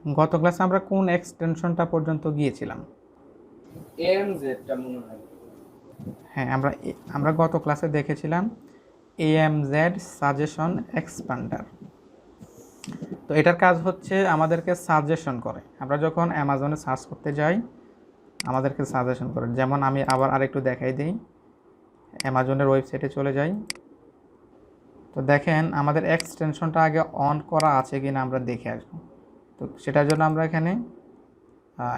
গত ক্লাসে আমরা কোন এক্সটেনশনটা পর্যন্ত গিয়েছিলাম? AMZ টা মনে হয়। হ্যাঁ, আমরা গত ক্লাসে দেখেছিলাম AMZ সাজেশন এক্সপান্ডার। তো এটার কাজ হচ্ছে আমাদেরকে সাজেশন করে। আমরা যখন অ্যামাজনে সার্চ করতে যাই আমাদেরকে সাজেশন করে। যেমন আমি আবার আরেকটু দেখাই দিই, অ্যামাজনের ওয়েবসাইটে চলে যাই। তো দেখেন আমাদের এক্সটেনশনটা আগে অন করা আছে কিনা আমরা দেখে আসবো। তো সেটার জন্য আমরা এখানে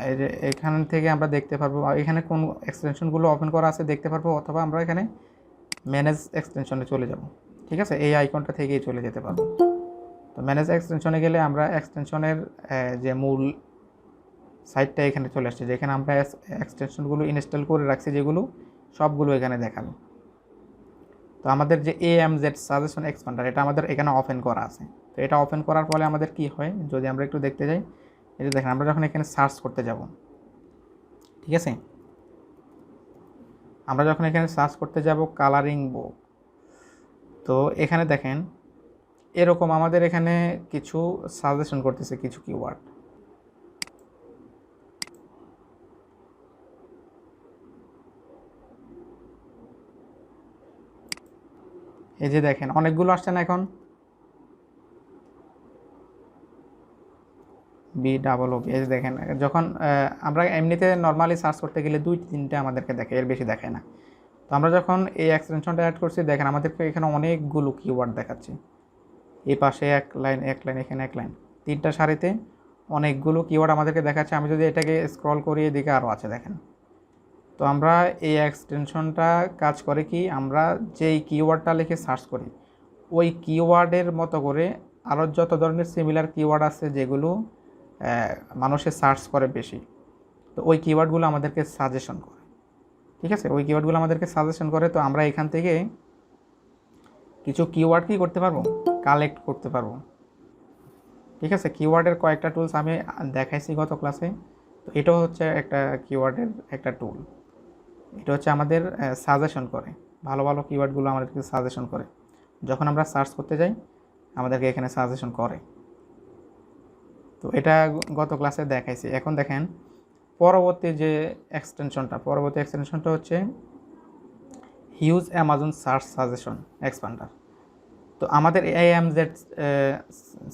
এই যে এখান থেকে আমরা দেখতে পারবো এখানে কোন এক্সটেনশনগুলো ওপেন করা আছে দেখতে পারবো, অথবা আমরা এখানে ম্যানেজ এক্সটেনশনে চলে যাব। ঠিক আছে, এই আইকনটা থেকেই চলে যেতে পারবো। তো ম্যানেজ এক্সটেনশনে গেলে আমরা এক্সটেনশনের যে মূল সাইটটা এখানে চলে আসছে, যেখানে আমরা এক্সটেনশনগুলো ইনস্টল করে রাখছি যেগুলো সবগুলো এখানে দেখাবে। তো আমাদের যে AMZ সাজেশন এক্সপান্ডার এটা আমাদের এখানে ওপেন করা আছে। তো এটা ওপেন করার ফলে আমাদের কি হয় যদি আমরা একটু দেখতে যাই, এটা দেখেন আমরা যখন এখানে সার্চ করতে যাব, ঠিক আছে, আমরা যখন এখানে সার্চ করতে যাব কালারিং বুক, তো এখানে দেখেন এরকম আমাদের এখানে কিছু সাজেশন করতেছে কিছু কিওয়ার্ড। এই যে দেখেন অনেকগুলো আসছে না এখন, BOOB। এই যে দেখেন যখন আমরা এমনিতে নর্মালি সার্চ করতে গেলে 2-3টা আমাদেরকে দেখে, এর বেশি দেখায় না। তো আমরা যখন এই এক্সটেনশনটা অ্যাড করছি দেখেন আমাদেরকে এখানে অনেকগুলো কিওয়ার্ড দেখাচ্ছে। এই পাশে এক লাইন, এখানে এক লাইন, 3টা সারিতে অনেকগুলো কিওয়ার্ড আমাদেরকে দেখাচ্ছে। আমি যদি এটাকে স্ক্রল করি এদিকে আরও আছে দেখেন। তো আমরা এই এক্সটেনশনটা কাজ করে কি, আমরা যেই কিওয়ার্ডটা লিখে সার্চ করি ওই কিওয়ার্ডের মতো করে আরও যত ধরনের সিমিলার কিওয়ার্ড আছে যেগুলো মানুষে সার্চ করে বেশি, তো ওই কিওয়ার্ডগুলো আমাদেরকে সাজেশন করে। ঠিক আছে, ওই কিওয়ার্ডগুলো আমাদেরকে সাজেশন করে। তো আমরা এখান থেকে কিছু কিওয়ার্ড কি করতে পারবো, কালেক্ট করতে পারবো। ঠিক আছে, কিওয়ার্ডের কয়েকটা টুলস আমি দেখাইছি গত ক্লাসে। তো এটাও হচ্ছে একটা কিওয়ার্ডের একটা টুল। এটা হচ্ছে আমাদের সাজেশন করে, ভালো ভালো কিওয়ার্ডগুলো আমাদেরকে সাজেশন করে। যখন আমরা সার্চ করতে যাই আমাদেরকে এখানে সাজেশন করে। তো এটা গত ক্লাসে দেখাইছি। এখন দেখেন পরবর্তী এক্সটেনশনটা হচ্ছে huge Amazon search suggestion expander. তো আমাদের AMZ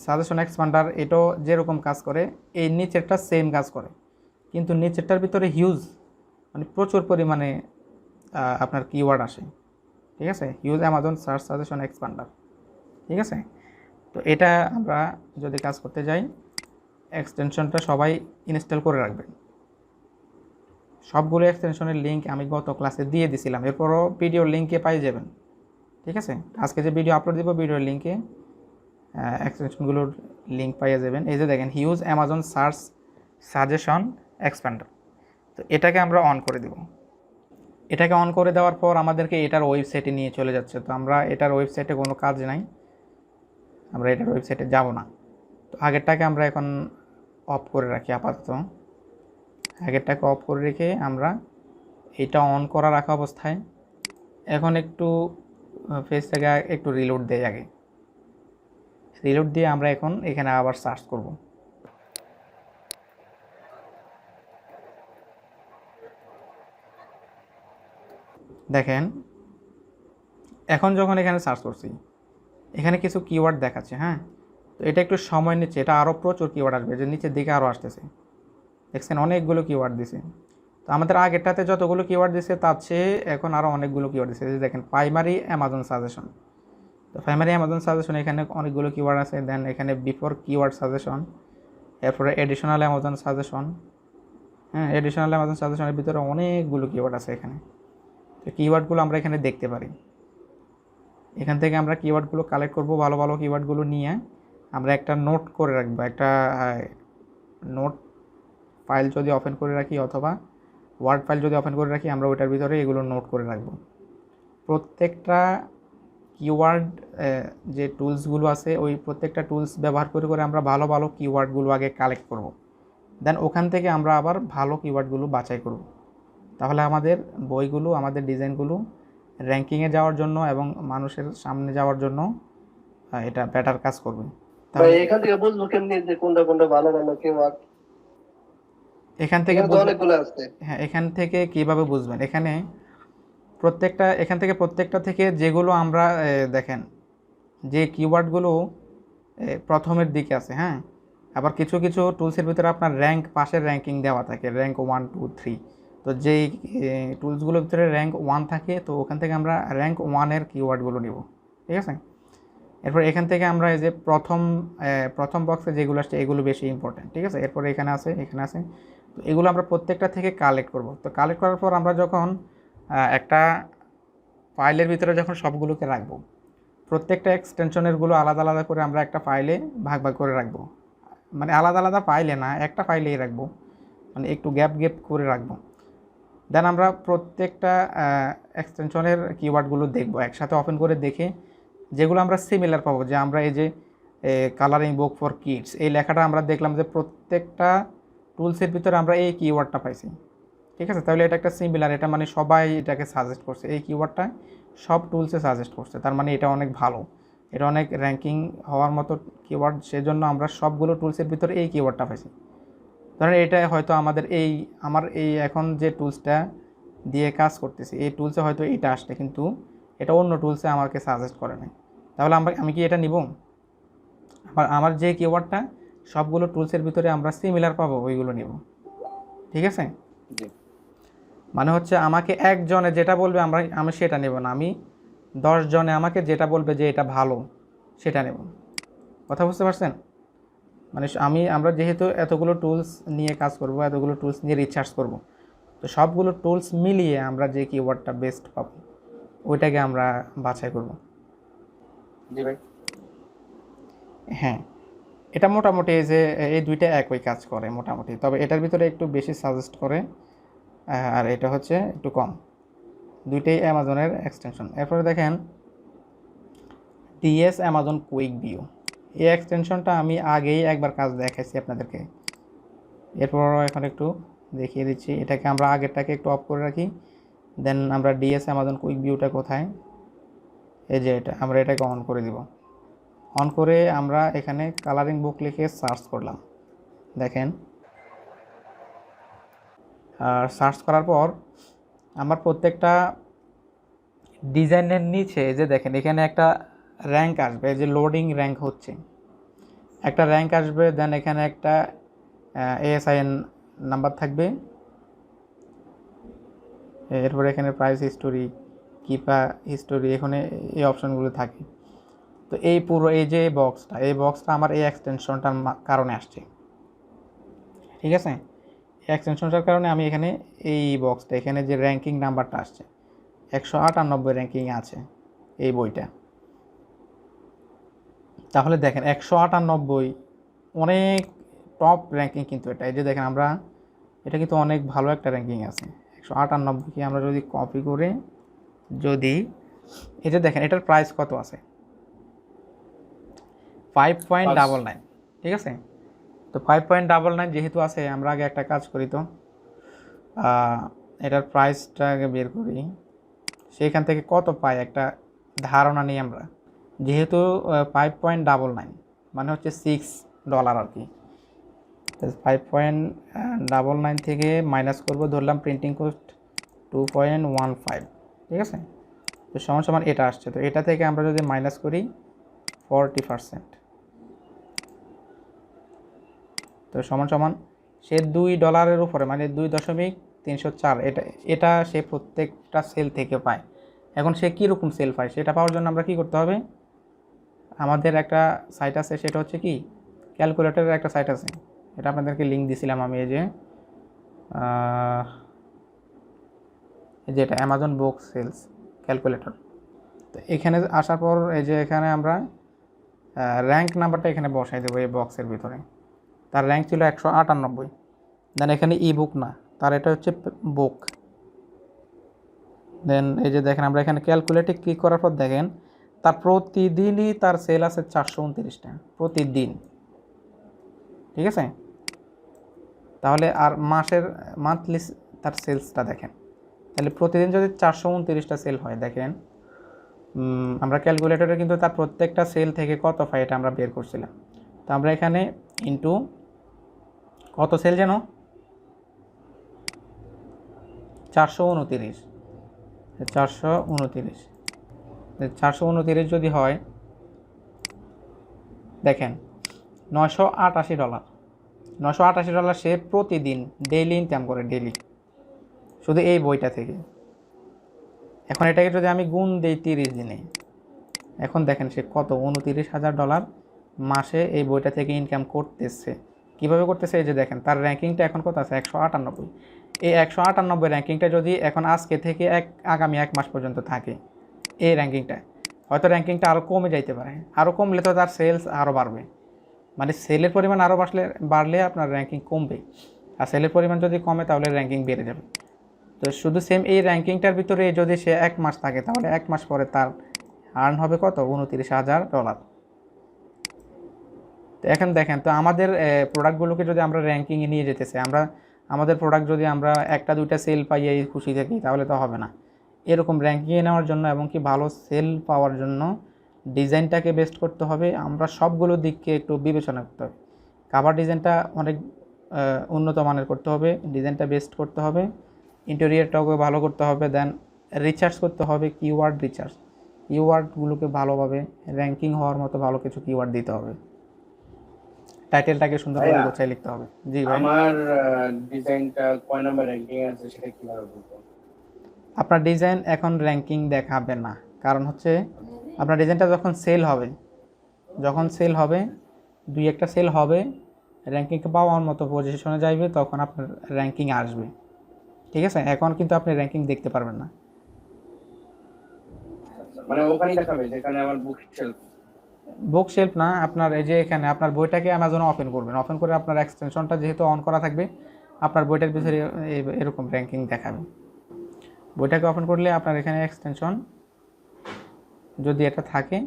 সাজেশন এক্সপান্ডার এটাও যেরকম কাজ করে এই নিচেরটা সেম কাজ করে, কিন্তু নিচেরটার ভিতরে হিউজ মানে প্রচুর পরিমাণে আপনার কিওয়ার্ড আসে। ঠিক আছে, huge Amazon search suggestion expander. ঠিক আছে, তো এটা আমরা যদি কাজ করতে যাই এক্সটেনশনটা সবাই ইনস্টল করে রাখবেন। সবগুলো এক্সটেনশনের লিঙ্ক আমি গত ক্লাসে দিয়ে দিছিলাম, এরপরও ভিডিওর লিঙ্কে পাই যাবেন। ঠিক আছে, আজকে যে ভিডিও আপলোড দিব ভিডিওর লিঙ্কে এক্সটেনশনগুলোর লিঙ্ক পাইয়ে যাবেন। এই যে দেখেন huge Amazon search suggestion expander. তো এটাকে আমরা অন করে দেব। এটাকে অন করে দেওয়ার পর আমাদেরকে এটার ওয়েবসাইটে নিয়ে চলে যাচ্ছে। তো আমরা এটার ওয়েবসাইটে কোনো কাজ নাই, আমরা এটার ওয়েবসাইটে যাব না। তো আগেরটাকে আমরা এখন অফ করে রাখি আপাতত। আগেরটাকে অফ করে রেখে আমরা এটা অন করা রাখা অবস্থায় এখন একটু পেজটাকে একটু রিলোড দেয়। আগে রিলোড দিয়ে আমরা এখন এখানে আবার সার্চ করব। দেখেন এখন যখন এখানে সার্চ করছি এখানে কিছু কিওয়ার্ড দেখাচ্ছে। হ্যাঁ, তো এটা একটু সময় নিচ্ছে, এটা আরও প্রচুর কিওয়ার্ড আসবে, যে নিচের দিকে আরও আসতেছে। দেখছেন অনেকগুলো কিওয়ার্ড দিছে। তো আমাদের আগেরটাতে যতগুলো কিওয়ার্ড দিছে তার চেয়ে এখন আরও অনেকগুলো কিওয়ার্ড দিছে। দেখেন প্রাইমারি অ্যামাজন সাজেশন। তো প্রাইমারি অ্যামাজন সাজেশন এখানে অনেকগুলো কিওয়ার্ড আছে। দেন এখানে বিফোর কিওয়ার্ড সাজেশন, এরপরে এডিশনাল অ্যামাজন সাজেশন। হ্যাঁ, এডিশনাল অ্যামাজন সাজেশনের ভিতরে অনেকগুলো কিওয়ার্ড আছে এখানে। তো কিওয়ার্ডগুলো আমরা এখানে দেখতে পারি। এখান থেকে আমরা কিওয়ার্ডগুলো কালেক্ট করব, ভালো ভালো কিওয়ার্ডগুলো নিয়ে আমরা একটা নোট করে রাখবো। একটা নোট ফাইল যদি ওপেন করে রাখি অথবা ওয়ার্ড ফাইল যদি ওপেন করে রাখি আমরা ওইটার ভিতরে এগুলো নোট করে রাখবো। প্রত্যেকটা কিওয়ার্ড যে টুলসগুলো আছে ওই প্রত্যেকটা টুলস ব্যবহার করে করে আমরা ভালো ভালো কিওয়ার্ডগুলো আগে কালেক্ট করব। দেন ওখান থেকে আমরা আবার ভালো কিওয়ার্ডগুলো বাছাই করব। তাহলে আমাদের বইগুলো, আমাদের ডিজাইনগুলো র্যাঙ্কিংয়ে যাওয়ার জন্য এবং মানুষের সামনে যাওয়ার জন্য এটা বেটার কাজ করবে। তাহলে এখান থেকে বুঝবো কেমনি যে কোনটা কোনটা ভালো ভালো কিওয়ার্ড? এখান থেকে এখানে তো অনেকগুলো আছে। হ্যাঁ, এখান থেকে কিভাবে বুঝবেন? এখান থেকে প্রত্যেকটা থেকে যেগুলো আমরা দেখেন যে কিওয়ার্ডগুলো প্রথমের দিকে আছে, হ্যাঁ, আবার কিছু কিছু টুলসের ভিতরে আপনার পাশের র্যাঙ্কিং দেওয়া থাকে, র্যাঙ্ক 1 2 3। তো যেই টুলসগুলোর ভিতরে র্যাঙ্ক 1 থাকে, তো ওখান থেকে আমরা র্যাঙ্ক 1-এর কিওয়ার্ডগুলো নিব, ঠিক আছে। এরপর এখান থেকে আমরা এই যে প্রথম বক্সে যেগুলো আসছে এগুলো বেশি ইম্পর্টেন্ট, ঠিক আছে। এরপর এখানে আছে, তো এগুলো আমরা প্রত্যেকটা থেকে কালেক্ট করব। তো কালেক্ট করার পর আমরা যখন একটা ফাইলের ভিতরে যখন সবগুলোকে রাখবো, প্রত্যেকটা এক্সটেনশনেরগুলো আলাদা আলাদা করে আমরা একটা ফাইলে ভাগ ভাগ করে রাখবো। মানে আলাদা আলাদা ফাইলে না, একটা ফাইলেই রাখবো, মানে একটু গ্যাপ গ্যাপ করে রাখবো। দেন আমরা প্রত্যেকটা এক্সটেনশনের কিওয়ার্ডগুলো দেখবো, একসাথে ওপেন করে দেখে যেগুলো আমরা সিমিলার পাবো, যে আমরা এই যে কালারিং বুক ফর কিডস এই লেখাটা আমরা দেখলাম যে প্রত্যেকটা টুলসের ভিতরে আমরা এই কিওয়ার্ডটা পাইছি, ঠিক আছে। তাহলে এটা একটা সিমিলার, এটা মানে সবাই এটাকে সাজেস্ট করছে, এই কিওয়ার্ডটা সব টুলসে সাজেস্ট করছে, তার মানে এটা অনেক ভালো, এটা অনেক র্যাঙ্কিং হওয়ার মতো কিওয়ার্ড, সেজন্য আমরা সবগুলো টুলসের ভিতরে এই কিওয়ার্ডটা পাইছি। ধরেন এটা হয়তো আমার এই এখন যে টুলসটা দিয়ে কাজ করতেছি, এই টুলসে হয়তো এটা আসছে, কিন্তু এটা অন্য টুলসে আমাকে সাজেস্ট করে নাই। তাহলে আমি কি এটা নিব? আমার যে কিওয়ার্ডটা সবগুলো টুলসের ভিতরে আমরা সিমিলার পাবো, ওইগুলো নিব, ঠিক আছে। মানে হচ্ছে আমাকে একজনে যেটা বলবে আমি সেটা নেব না, আমি 10 জনে আমাকে যেটা বলবে যে এটা ভালো সেটা নেব। কথা বুঝতে পারছেন? মানে আমরা যেহেতু এতগুলো টুলস নিয়ে কাজ করব, এতগুলো টুলস নিয়ে রিসার্চ করব, তো সবগুলো টুলস মিলিয়ে আমরা যে কিওয়ার্ডটা বেস্ট পাবো ওইটাকে আমরা বাছাই করব। জি ভাই। হ্যাঁ, এটা মোটামুটি এই দুইটা একই কাজ করে মোটামুটি, তবে এটার ভিতরে একটু বেশি সাজেস্ট করে, আর এটা হচ্ছে একটু কম। দুইটাই অ্যামাজনের এক্সটেনশন। এরপরে দেখেন ডিএস অ্যামাজন কুইক ভিউ, এই এক্সটেনশনটা আমি আগেই একবার কাজ দেখাইছি আপনাদেরকে, এরপরও এখন একটু দেখিয়ে দিচ্ছি। এটাকে আমরা আগেরটাকে একটু অফ করে রাখি, দেন আমরা ডিএস অ্যামাজন কুইক ভিউটা কোথায়, এই যে আমরা এটাকে অন করে দিব। অন করে আমরা এখানে কালারিং বুক লিখে সার্চ করলাম, দেখেন। আর সার্চ করার পর আমার প্রত্যেকটা ডিজাইনের নিচে যে দেখেন এখানে একটা র্যাঙ্ক আসবে, যে লোডিং র্যাঙ্ক হচ্ছে, একটা র্যাঙ্ক আসবে, দেন এখানে একটা এএসআইএন নাম্বার থাকবে, এরপরে এখানে প্রাইস হিস্টোরি, কিপা হিস্টোরি, এখানে এই অপশানগুলো থাকে। তো এই পুরো এই বক্সটা আমার এই এক্সটেনশনটার কারণে আসছে, ঠিক আছে। এই এক্সটেনশনটার কারণে আমি এখানে এই বক্সটা, এখানে যে র্যাঙ্কিং নাম্বারটা আসছে 198 র্যাঙ্কিং আছে এই বইটা। তাহলে দেখেন 198 অনেক টপ র্যাঙ্কিং, কিন্তু এটা এই যে দেখেন এটা কিন্তু অনেক ভালো একটা র্যাঙ্কিং আছে। 198কে আমরা যদি কপি করে এই যে দেখেন এটার প্রাইস কত আছে, 5.99, ঠিক আছে। তো 5.99 যেহেতু আছে, আমরা আগে একটা কাজ করি, তো এটার প্রাইসটা আগে বের করি, সেখান থেকে কত পাই একটা ধারণা নিই আমরা। যেহেতু 5.99 মানে হচ্ছে $6 আর কি, 5.99 থেকে মাইনাস করবো, ধরলাম প্রিন্টিং কস্ট 2.15, ঠিক আছে। তো সমান সমান এটা আসছে, তো এটা থেকে আমরা যদি মাইনাস করি 40%, তো সমান সমান সে $2 উপরে, মানে 2.304, এটা সে প্রত্যেকটা সেল থেকে পায়। এখন সে কীরকম সেল পায় সেটা পাওয়ার জন্য আমরা কী করতে হবে, আমাদের একটা সাইট আছে, সেটা হচ্ছে কি ক্যালকুলেটরের একটা সাইট আছে, এটা আপনাদেরকে লিঙ্ক দিছিলাম আমি, এই যে এটা অ্যামাজন বুক সেলস ক্যালকুলেটর। তো এখানে আসার পর এই যে এখানে আমরা র্যাঙ্ক নাম্বারটা এখানে বসাই দেবো এই বক্সের ভিতরে। তার র্যাঙ্ক ছিল 198, দেন এখানে ই বুক না, তার এটা হচ্ছে বুক। দেন এই যে দেখেন আমরা এখানে ক্যালকুলেটে ক্লিক করার পর দেখেন তার প্রতিদিনই তার সেল আছে 429টা প্রতিদিন, ঠিক আছে। তাহলে আর মান্থলি তার সেলসটা দেখেন, তাহলে প্রতিদিন যদি 429টা সেল হয়, দেখেন আমরা ক্যালকুলেটরে কিন্তু তার প্রত্যেকটা সেল থেকে কত পাই এটা আমরা বের করছিলাম। তো আমরা এখানে ইনটু কত সেল যেন 429, 429, 429 যদি হয় দেখেন $988, $988 সে প্রতিদিন ডেইলি ইনকাম করে, ডেইলি, শুধু এই বইটা থেকে। এখন এটাকে যদি আমি গুণ দিই 30 দিনে, এখন দেখেন সে কত $29,000 মাসে এই বইটা থেকে ইনকাম করতেছে। কিভাবে করতেছে? এই যে দেখেন তার র্যাঙ্কিংটা এখন কত আছে, 198। এই 198 র্যাঙ্কিংটা যদি এখন আজকে থেকে আগামী 1 মাস পর্যন্ত থাকে, এই র্যাঙ্কিংটা হয়তো র্যাঙ্কিংটা আরও কমে যাইতে পারে, আরও কমলে তো তার সেলস আরও বাড়বে, মানে সেলের পরিমাণ আরও বাড়লে আপনার র্যাঙ্কিং কমবে, আর সেলের পরিমাণ যদি কমে তাহলে র্যাঙ্কিং বেড়ে যাবে। তো শুধু সেম এই র্যাঙ্কিংটার ভিতরে যদি সে 1 মাস থাকে, তাহলে 1 মাস পরে তার আর্ন হবে কত, $29,000। তো এখন দেখেন, তো আমাদের প্রোডাক্টগুলোকে যদি আমরা র্যাঙ্কিংয়ে নিয়ে যেতেছে, আমাদের প্রোডাক্ট যদি আমরা একটা দুইটা সেল পাই এই খুশি থাকি, তাহলে তো হবে না। এরকম র্যাঙ্কিংয়ে নেওয়ার জন্য এবং কি ভালো সেল পাওয়ার জন্য ডিজাইনটাকে বেস্ট করতে হবে, আমরা সবগুলো দিককে একটু বিবেচনা করতে হবে। কাভার ডিজাইনটা অনেক উন্নত মানের করতে হবে, ডিজাইনটা বেস্ট করতে হবে, ইন্টেরিয়রটাকে ভালো করতে হবে, দেন রিসার্চ করতে হবে, কিওয়ার্ড রিসার্চ, কিওয়ার্ডগুলোকে ভালোভাবে র্যাঙ্কিং হওয়ার মতো ভালো কিছু কিওয়ার্ড দিতে হবে, টাইটেলটাকে সুন্দরভাবে ভাইয়া, গোছায় লিখতে হবে। জি ভাই। আমার ডিজাইনটা কয় নাম্বার র্যাঙ্কিং আছে সেটা কিভাবে বলবো? আপনার ডিজাইন এখন র্যাঙ্কিং দেখাবে না, কারণ হচ্ছে আপনার ডিজাইনটা যখন সেল হবে, দুই একটা সেল হবে, র্যাঙ্কিংকে পাওয়ার মতো পজিশনে যাইবে, তখন আপনার র্যাঙ্কিং আসবে। ঠিক আছে, এখন কিন্তু আপনি র্যাঙ্কিং দেখতে পারবেন না। মানে ওখানেই দেখাবে যেখানে আমার বুক শেলফ। বুক শেলফ না, আপনার এই যে এখানে আপনার বইটাকে অ্যামাজনে ওপেন করবেন, ওপেন করে আপনার এক্সটেনশনটা যেহেতু অন করা থাকবে, আপনার বইটার ভিতরে এরকম র্যাঙ্কিং দেখাবে। বইটাকে ওপেন করলে আপনার এখানে এক্সটেনশন যদি এটা থাকে,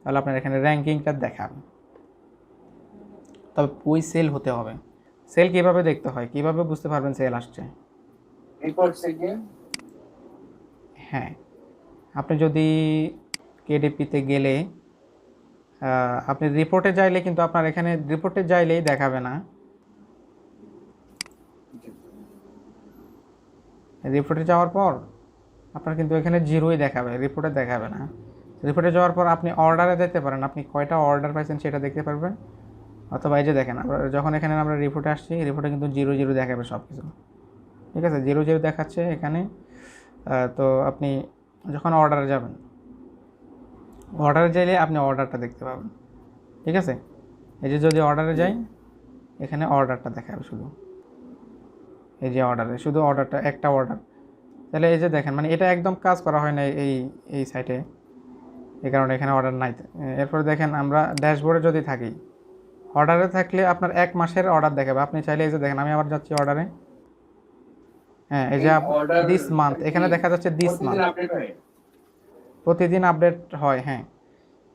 তাহলে আপনার এখানে র্যাঙ্কিংটা দেখাবে। তবে বই সেল হতে হবে। সেল কীভাবে দেখতে হয়, কীভাবে বুঝতে পারবেন সেল আসছে? রিপোর্টসে গিয়ে হ্যাঁ, আপনি যদি কেডিপিতে গেলে আপনি রিপোর্টে যাইলে কিন্তু আপনার এখানে রিপোর্টে যাইলেই দেখাবে না, রিপোর্টে যাওয়ার পর আপনার কিন্তু এখানে জিরোই দেখাবে, রিপোর্টে দেখাবে না। রিপোর্টে যাওয়ার পর আপনি অর্ডারে দিতে পারেন, আপনি কয়টা অর্ডার পাইছেন সেটা দেখতে পারবেন। অথবা এই যে দেখেন, আমরা যখন এখানে আমরা রিপোর্টে আসছি, রিপোর্টে কিন্তু 0 দেখাবে সব কিছু। ঠিক আছে, 0 দেখাচ্ছে এখানে। তো আপনি যখন অর্ডারে যাবেন, অর্ডারে যাইলে আপনি অর্ডারটা দেখতে পাবেন। ঠিক আছে, এই যে যদি অর্ডারে যাই, এখানে অর্ডারটা দেখাবে শুধু, এই যে অর্ডারে শুধু অর্ডারটা, একটা অর্ডার। তাহলে এই যে দেখেন, মানে এটা একদম কাজ করা হয় না এই সাইটে, এই কারণে এখানে অর্ডার নাই। এরপরে দেখেন, আমরা ড্যাশবোর্ডে যদি থাকি, অর্ডারে থাকলে আপনার 1 মাসের অর্ডার দেখাবে। আপনি চাইলে এই যে দেখেন, আমি আবার যাচ্ছি অর্ডারে, হ্যাঁ এই যে দিস মান্থ, এখানে দেখা যাচ্ছে দিস মান্থ, প্রতিদিন আপডেট হয়। হ্যাঁ,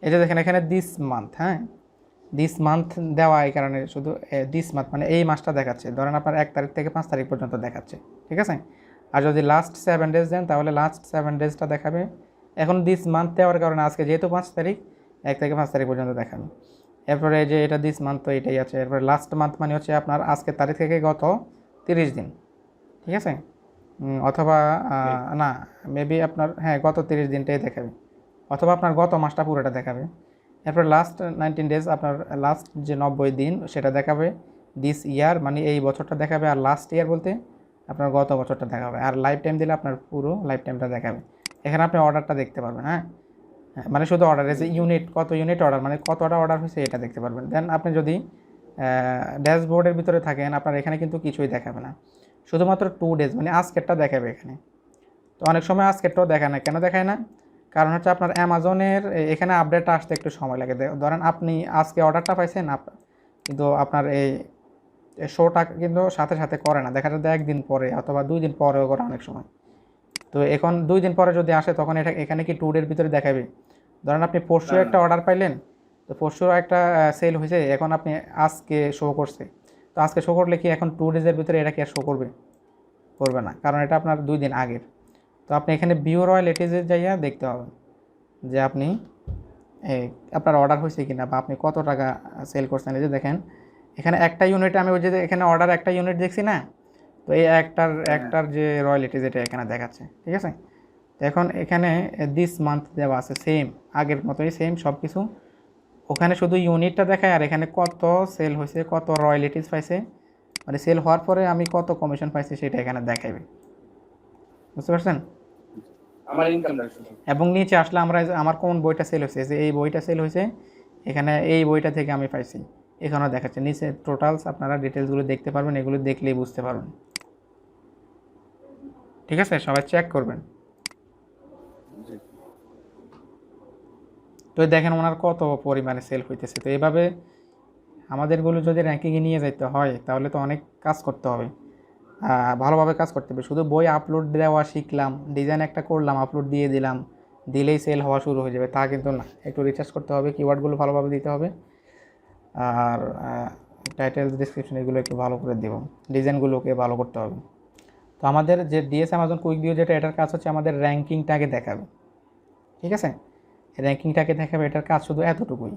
এই যে দেখেন এখানে দিস মান্থ, হ্যাঁ দিস মান্থ দেওয়া, এই কারণে শুধু দিস মান্থ মানে এই মাসটা দেখাচ্ছে। ধরেন আপনার 1 তারিখ থেকে 5 তারিখ পর্যন্ত দেখাচ্ছে। ঠিক আছে, আর যদি লাস্ট 7 ডেজ দেন, তাহলে লাস্ট 7 ডেজটা দেখাবে। এখন দিস মান্থ দেওয়ার কারণে আজকে যেহেতু 5 তারিখ, 1 থেকে 5 তারিখ পর্যন্ত দেখাবে। এরপরে যে এটা দিস মান্থ, তো এটাই আছে। এরপরে লাস্ট মান্থ মানে হচ্ছে আপনার আজকের তারিখ থেকে গত 30 দিন। ঠিক আছে, অথবা না, মেবি আপনার হ্যাঁ গত 30 দিনটাই দেখাবে, অথবা আপনার গত মাসটা পুরোটা দেখাবে। এরপর লাস্ট 19 ডেজ, আপনার লাস্ট যে 90 দিন সেটা দেখাবে। দিস ইয়ার মানে এই বছরটা দেখাবে, আর লাস্ট ইয়ার বলতে আপনার গত বছরটা দেখাবে, আর লাইফ টাইম দিলে আপনার পুরো লাইফ টাইমটা দেখাবে। এখানে আপনি অর্ডারটা দেখতে পারবেন। হ্যাঁ, মানে শুধু অর্ডার এসে ইউনিট, কত ইউনিট অর্ডার, মানে কতটা অর্ডার হয়েছে এটা দেখতে পারবেন। দেন আপনি যদি ড্যাশবোর্ডের ভিতরে থাকেন, আপনার এখানে কিন্তু কিছুই দেখাবে না, শুধুমাত্র 2 ডেজ মানে আজকেরটা দেখাবে এখানে। তো অনেক সময় আজকেরটাও দেখায় না, কেন দেখায় না? কারণ হচ্ছে আপনার অ্যামাজনের এখানে আপডেটটা আসতে একটু সময় লাগে। ধরেন আপনি আজকে অর্ডারটা পাইছেন, কিন্তু আপনার এই শোটা কিন্তু সাথে সাথে করে না, দেখা যাচ্ছে 1 দিন পরে অথবা 2 দিন পরেও করে অনেক সময়। তো এখন 2 দিন পরে যদি আসে, তখন এটা এখানে কি 2 ডের ভিতরে দেখাবে? ধরেন আপনি পরশু একটা অর্ডার পাইলেন, তো পরশু একটা সেল হয়েছে, এখন আপনি আজকে শো করছে, তো আজকে শো করলে কি এখন 2 ডেজের ভিতরে এটা কি আর শো করবে? করবে না, কারণ এটা আপনার 2 দিন আগের। তো আপনি এখানে ভিউ রয়্যালিটিজে যাইয়া দেখতে হবে যে আপনি আপনার অর্ডার হয়েছে কিনা বা আপনি কত টাকা সেল করছেন। এই যে দেখেন এখানে একটা ইউনিটে আমি ওই যে এখানে অর্ডার একটা ইউনিট দেখছি না, তো এই একটার যে রয়্যালিটি যেটা এখানে দেখাচ্ছে, ঠিক আছে। তো এখন এখানে দিস মান্থ দেওয়া আছে সেম, আগের মতোই সেম সব কিছু। ওখানে শুধু ইউনিটটা দেখায় আর এখানে কত সেল হয়েছে, কত রয়্যালিটিস পাইছে, মানে সেল হওয়ার পরে আমি কত কমিশন পাইছি সেটা এখানে দেখাইবে, বুঝতে পারছেন। আমার ইনকামটা শুধু। এবং নিচে আসলে আমার কোন বইটা সেল হয়েছে, যে এই বইটা সেল হয়েছে, এখানে এই বইটা থেকে আমি পাইছি, এখানেও দেখাচ্ছে নিচে টোটালস। আপনারা ডিটেলসগুলো দেখতে পারবেন, এগুলো দেখলেই বুঝতে পারবেন, ঠিক আছে। সবাই চেক করবেন। জি। তো দেখেন ওনার কত পরিমাণে সেল হইতেছে। তো এভাবে আমাদেরগুলো যদি র্যাঙ্কিংয়ে নিয়ে যেতে হয় তাহলে তো অনেক কাজ করতে হবে, ভালোভাবে কাজ করতে হবে। শুধু বই আপলোড দেওয়া শিখলাম, ডিজাইন একটা করলাম, আপলোড দিয়ে দিলাম, দিলেই সেল হওয়া শুরু হয়ে যাবে তা কিন্তু না। একটু রিসার্চ করতে হবে, কিওয়ার্ডগুলো ভালোভাবে দিতে হবে, আর টাইটেল ডিসক্রিপশন এগুলো একটু ভালো করে দেব, ডিজাইনগুলোকে ভালো করতে হবে। তো আমাদের যে ডিএস অ্যামাজন কুইক ভিউ যেটা, এটার কাজ হচ্ছে আমাদের র্যাঙ্কিংটাকে দেখাবে, ঠিক আছে। র্যাঙ্কিংটাকে দেখাবে, এটার কাজ শুধু এতটুকুই।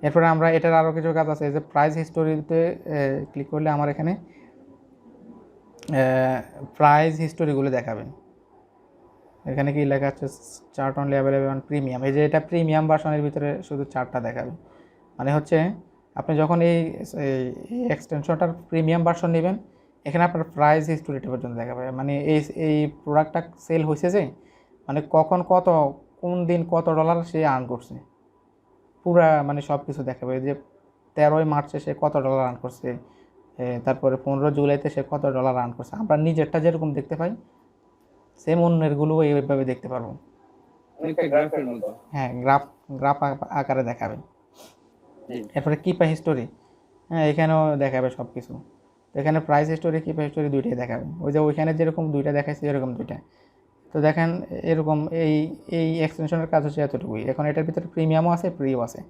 এরপরে আমরা এটার আরও কিছু কাজ আছে, এই যে প্রাইস হিস্টোরিতে ক্লিক করলে আমার এখানে প্রাইস হিস্টোরিগুলো দেখাবে। এখানে কি লেখা আছে, chart only available on premium. এই যে এটা প্রিমিয়াম ভার্সনের ভিতরে শুধু চার্টটা দেখাবে, মানে হচ্ছে আপনি যখন এই এক্সটেনশনটার প্রিমিয়াম ভার্সন নেবেন, এখানে আপনার প্রাইস হিস্টোরিটা পর্যন্ত দেখাবে। মানে এই প্রোডাক্টটা সেল হয়েছে যে, মানে কখন কত, কোন দিন কত ডলার সে আর্ন করছে, পুরা মানে সব কিছু দেখাবে। যে 13ই মার্চে সে কত ডলার আর্ন করছে, তারপরে 15 জুলাইতে সে কত ডলার আর্ন করছে। আমরা নিজেরটা যেরকম দেখতে পাই, সেম অন্যেরগুলোও এইভাবে দেখতে পারবো। অনেকটা গ্রাফের মতো। হ্যাঁ, গ্রাফ আকারে দেখাবে। জি। এরপরে কিপা হিস্টোরি, হ্যাঁ এখানেও দেখাবে সব কিছু। তো এখানে প্রাইস হিস্টোরি, কিপা হিস্টোরি দুইটাই দেখাবে। ওই যে ওইখানে যেরকম দুইটা দেখাইছে এরকম দুইটা। তো দেখেন এরকম এই এই এক্সটেনশনের কাজ হচ্ছে এতটুকুই। এখন এটার ভিতরে প্রিমিয়ামও আছে, ফ্রিও আছে।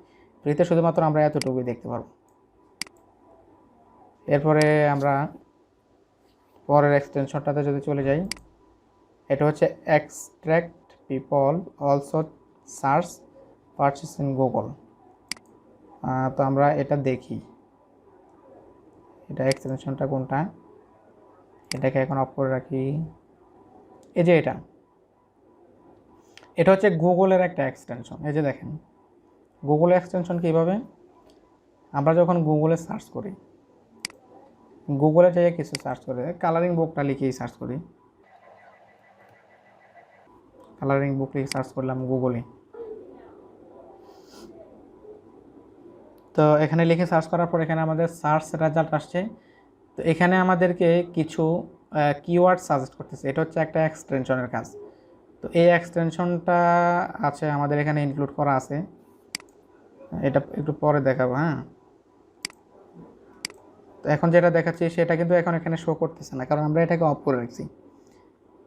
ফ্রিতে শুধুমাত্র আমরা এতটুকুই দেখতে পারবো। এরপরে আমরা পরের এক্সটেনশনটাতে যদি চলে যাই, এটা হচ্ছে extract people also search purchase in Google. তো আমরা এটা দেখি, এটা এক্সটেনশনটা কোনটা, এটাকে এখন অফ করে রাখি। এই যে এটা হচ্ছে গুগলের একটা এক্সটেনশন। এই যে দেখেন গুগল এক্সটেনশন কীভাবে, আমরা যখন গুগলে সার্চ করি, গুগলে যাই কিছু সার্চ করে, কালারিং বুকটা লিখেই সার্চ করি, কালারিং বুক লিখে সার্চ করলাম গুগলে। তো এখানে লিখে সার্চ করার পর এখানে আমাদের সার্চ রেজাল্ট আসছে। তো এখানে আমাদেরকে কিছু কিওয়ার্ড সাজেস্ট করতেছে, এটা হচ্ছে একটা এক্সটেনশনের কাজ। তো এই এক্সটেনশনটা আছে আমাদের এখানে ইনক্লুড করা আছে, এটা একটু পরে দেখাবো। হ্যাঁ, তো এখন যেটা দেখাচ্ছি সেটা কিন্তু এখন এখানে শো করতেছে না, কারণ আমরা এটাকে অফ করে রাখছি।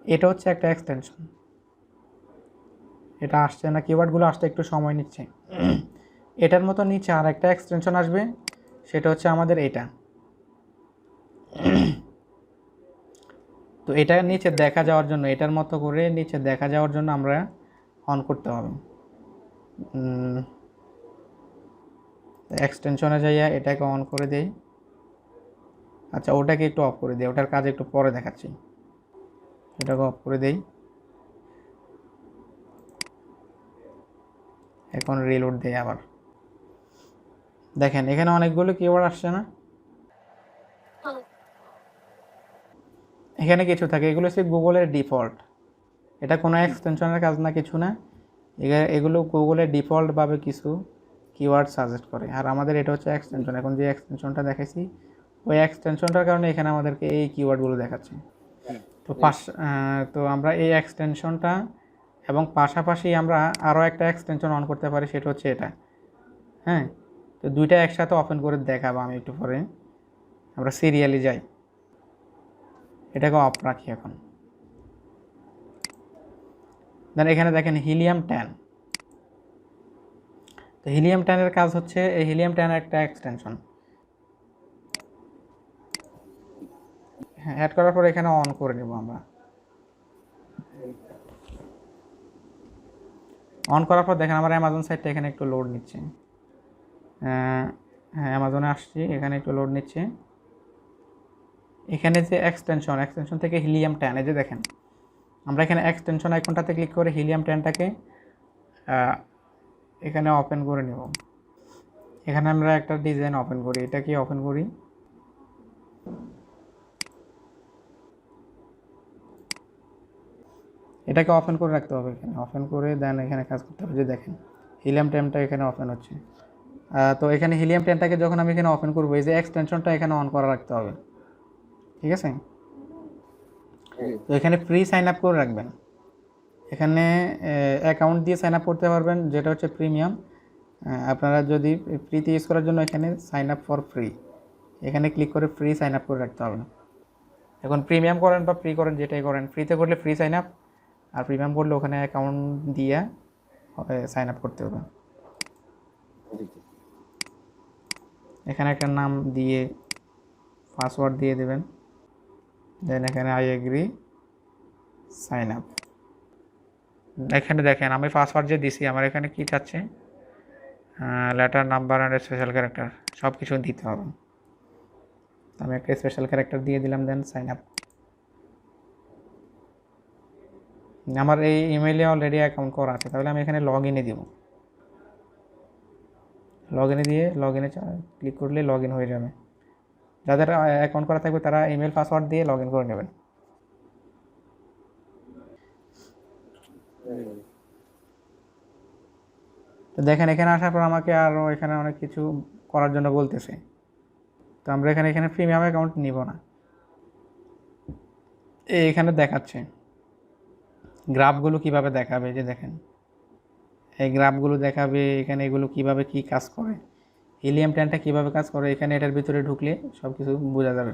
এটা হচ্ছে একটা এক্সটেনশন, এটা আসছে না, কিওয়ার্ডগুলো আসতে একটু সময় নিচ্ছে। এটার মতো নিচে আর একটা এক্সটেনশন আসবে, সেটা হচ্ছে আমাদের এটা। তো এটা নিচে দেখা যাওয়ার জন্য, এটার মতো করে নিচে দেখা যাওয়ার জন্য আমরা অন করতে হবে। এক্সটেনশনে যাইয়া এটাকে অন করে দেই। আচ্ছা, ওটাকে একটু অফ করে দিই, ওটার কাজ একটু পরে দেখাচ্ছি। এটাকে অফ করে দেই, এখন রিলোড দেই আবার। দেখেন এখানে অনেকগুলো কিওয়ার্ড আসছে না, এখানে কিছু থাকে, এগুলো হচ্ছে গুগলের ডিফল্ট। এটা কোনো এক্সটেনশনের কাজ না, কিছু না। এগুলো গুগলের ডিফল্টভাবে কিছু কিওয়ার্ড সাজেস্ট করে, আর আমাদের এটা হচ্ছে এক্সটেনশন। এখন যে এক্সটেনশনটা দেখাইছি, ওই এক্সটেনশনটার কারণে এখানে আমাদেরকে এই কিওয়ার্ডগুলো দেখাচ্ছে। তো তো আমরা এই এক্সটেনশনটা এবং পাশাপাশি আমরা আরও একটা এক্সটেনশন অন করতে পারি, সেটা হচ্ছে এটা। হ্যাঁ, তো দুইটা একসাথে ওপেন করে দেখাবো আমি একটু পরে। আমরা সিরিয়ালি যাই, এটাকে অফ রাখি এখন। দেন এখানে দেখেন হিলিয়াম 10। তো হিলিয়াম 10-এর কাজ হচ্ছে, এই হিলিয়াম 10 একটা এক্সটেনশন। হ্যাঁ, অ্যাড করার পর এখানে অন করে নেব আমরা। অন করার পর দেখেন আমার অ্যামাজন সাইটটা এখানে একটু লোড নিচ্ছে। হ্যাঁ, অ্যামাজনে আসছি, এখানে একটু লোড নিচ্ছে। এখানে যে এক্সটেনশন থেকে হিলিয়াম 10, এই যে দেখেন আমরা এখানে এক্সটেনশন আইকনটাতে ক্লিক করে হিলিয়াম 10টাকে এখানে ওপেন করে নেব। এখানে আমরা একটা ডিজাইন ওপেন করি, এটাকে ওপেন করি। এটাকে ওপেন করে রাখতে হবে, এখানে ওপেন করে দেন এখানে কাজ করতে হবে। যে দেখেন হিলিয়াম 10টা এখানে ওপেন হচ্ছে। তো এখানে হিলিয়াম 10টাকে যখন আমি এখানে ওপেন করবো, এই যে এক্সটেনশনটা এখানে অন করা রাখতে হবে, ঠিক আছে? তো এখানে ফ্রি সাইন আপ করে রাখবেন। এখানে অ্যাকাউন্ট দিয়ে সাইন আপ করতে পারবেন, যেটা হচ্ছে প্রিমিয়াম। আপনারা যদি ফ্রিতে ইউজ করার জন্য এখানে সাইন আপ ফর ফ্রি, এখানে ক্লিক করে ফ্রি সাইন আপ করে রাখতে হবে। এখন প্রিমিয়াম করেন বা ফ্রি করেন, যেটাই করেন, ফ্রিতে করলে ফ্রি সাইন আপ, আর প্রিমিয়াম করলে ওখানে অ্যাকাউন্ট দিয়ে সাইন আপ করতে হবে। এখানে একটা নাম দিয়ে পাসওয়ার্ড দিয়ে দেবেন, দেন এখানে আই এগ্রি সাইন আপ। এখানে দেখেন আমি পাসওয়ার্ড যে দিছি, আমার এখানে কি চাচ্ছে, letter, number and special character সব কিছু দিতে হবে। আমি একটা স্পেশাল ক্যারেক্টার দিয়ে দিলাম, দেন সাইন আপ। আমার এই ইমেইলে অলরেডি অ্যাকাউন্ট করা আছে, তাহলে আমি এখানে লগ ইনে দিব। লগ ইনে দিয়ে লগ ইনে ক্লিক করলে লগ ইন হয়ে যাবে। যাদের অ্যাকাউন্ট করা থাকবে তারা ইমেল পাসওয়ার্ড দিয়ে লগ ইন করে নেবেন। তো দেখেন এখানে আসার পর আমাকে আরও এখানে অনেক কিছু করার জন্য বলতেছে। তো আমরা এখানে প্রিমিয়াম অ্যাকাউন্ট নিব না। এখানে দেখাচ্ছে গ্রাফগুলো কিভাবে দেখাবে, যে দেখেন এই গ্রাফগুলো দেখাবে, এখানে এগুলো কিভাবে কি কাজ করে, হিলিয়াম 10টা কীভাবে কাজ করে, এখানে এটার ভিতরে ঢুকলে সব কিছু বোঝা যাবে।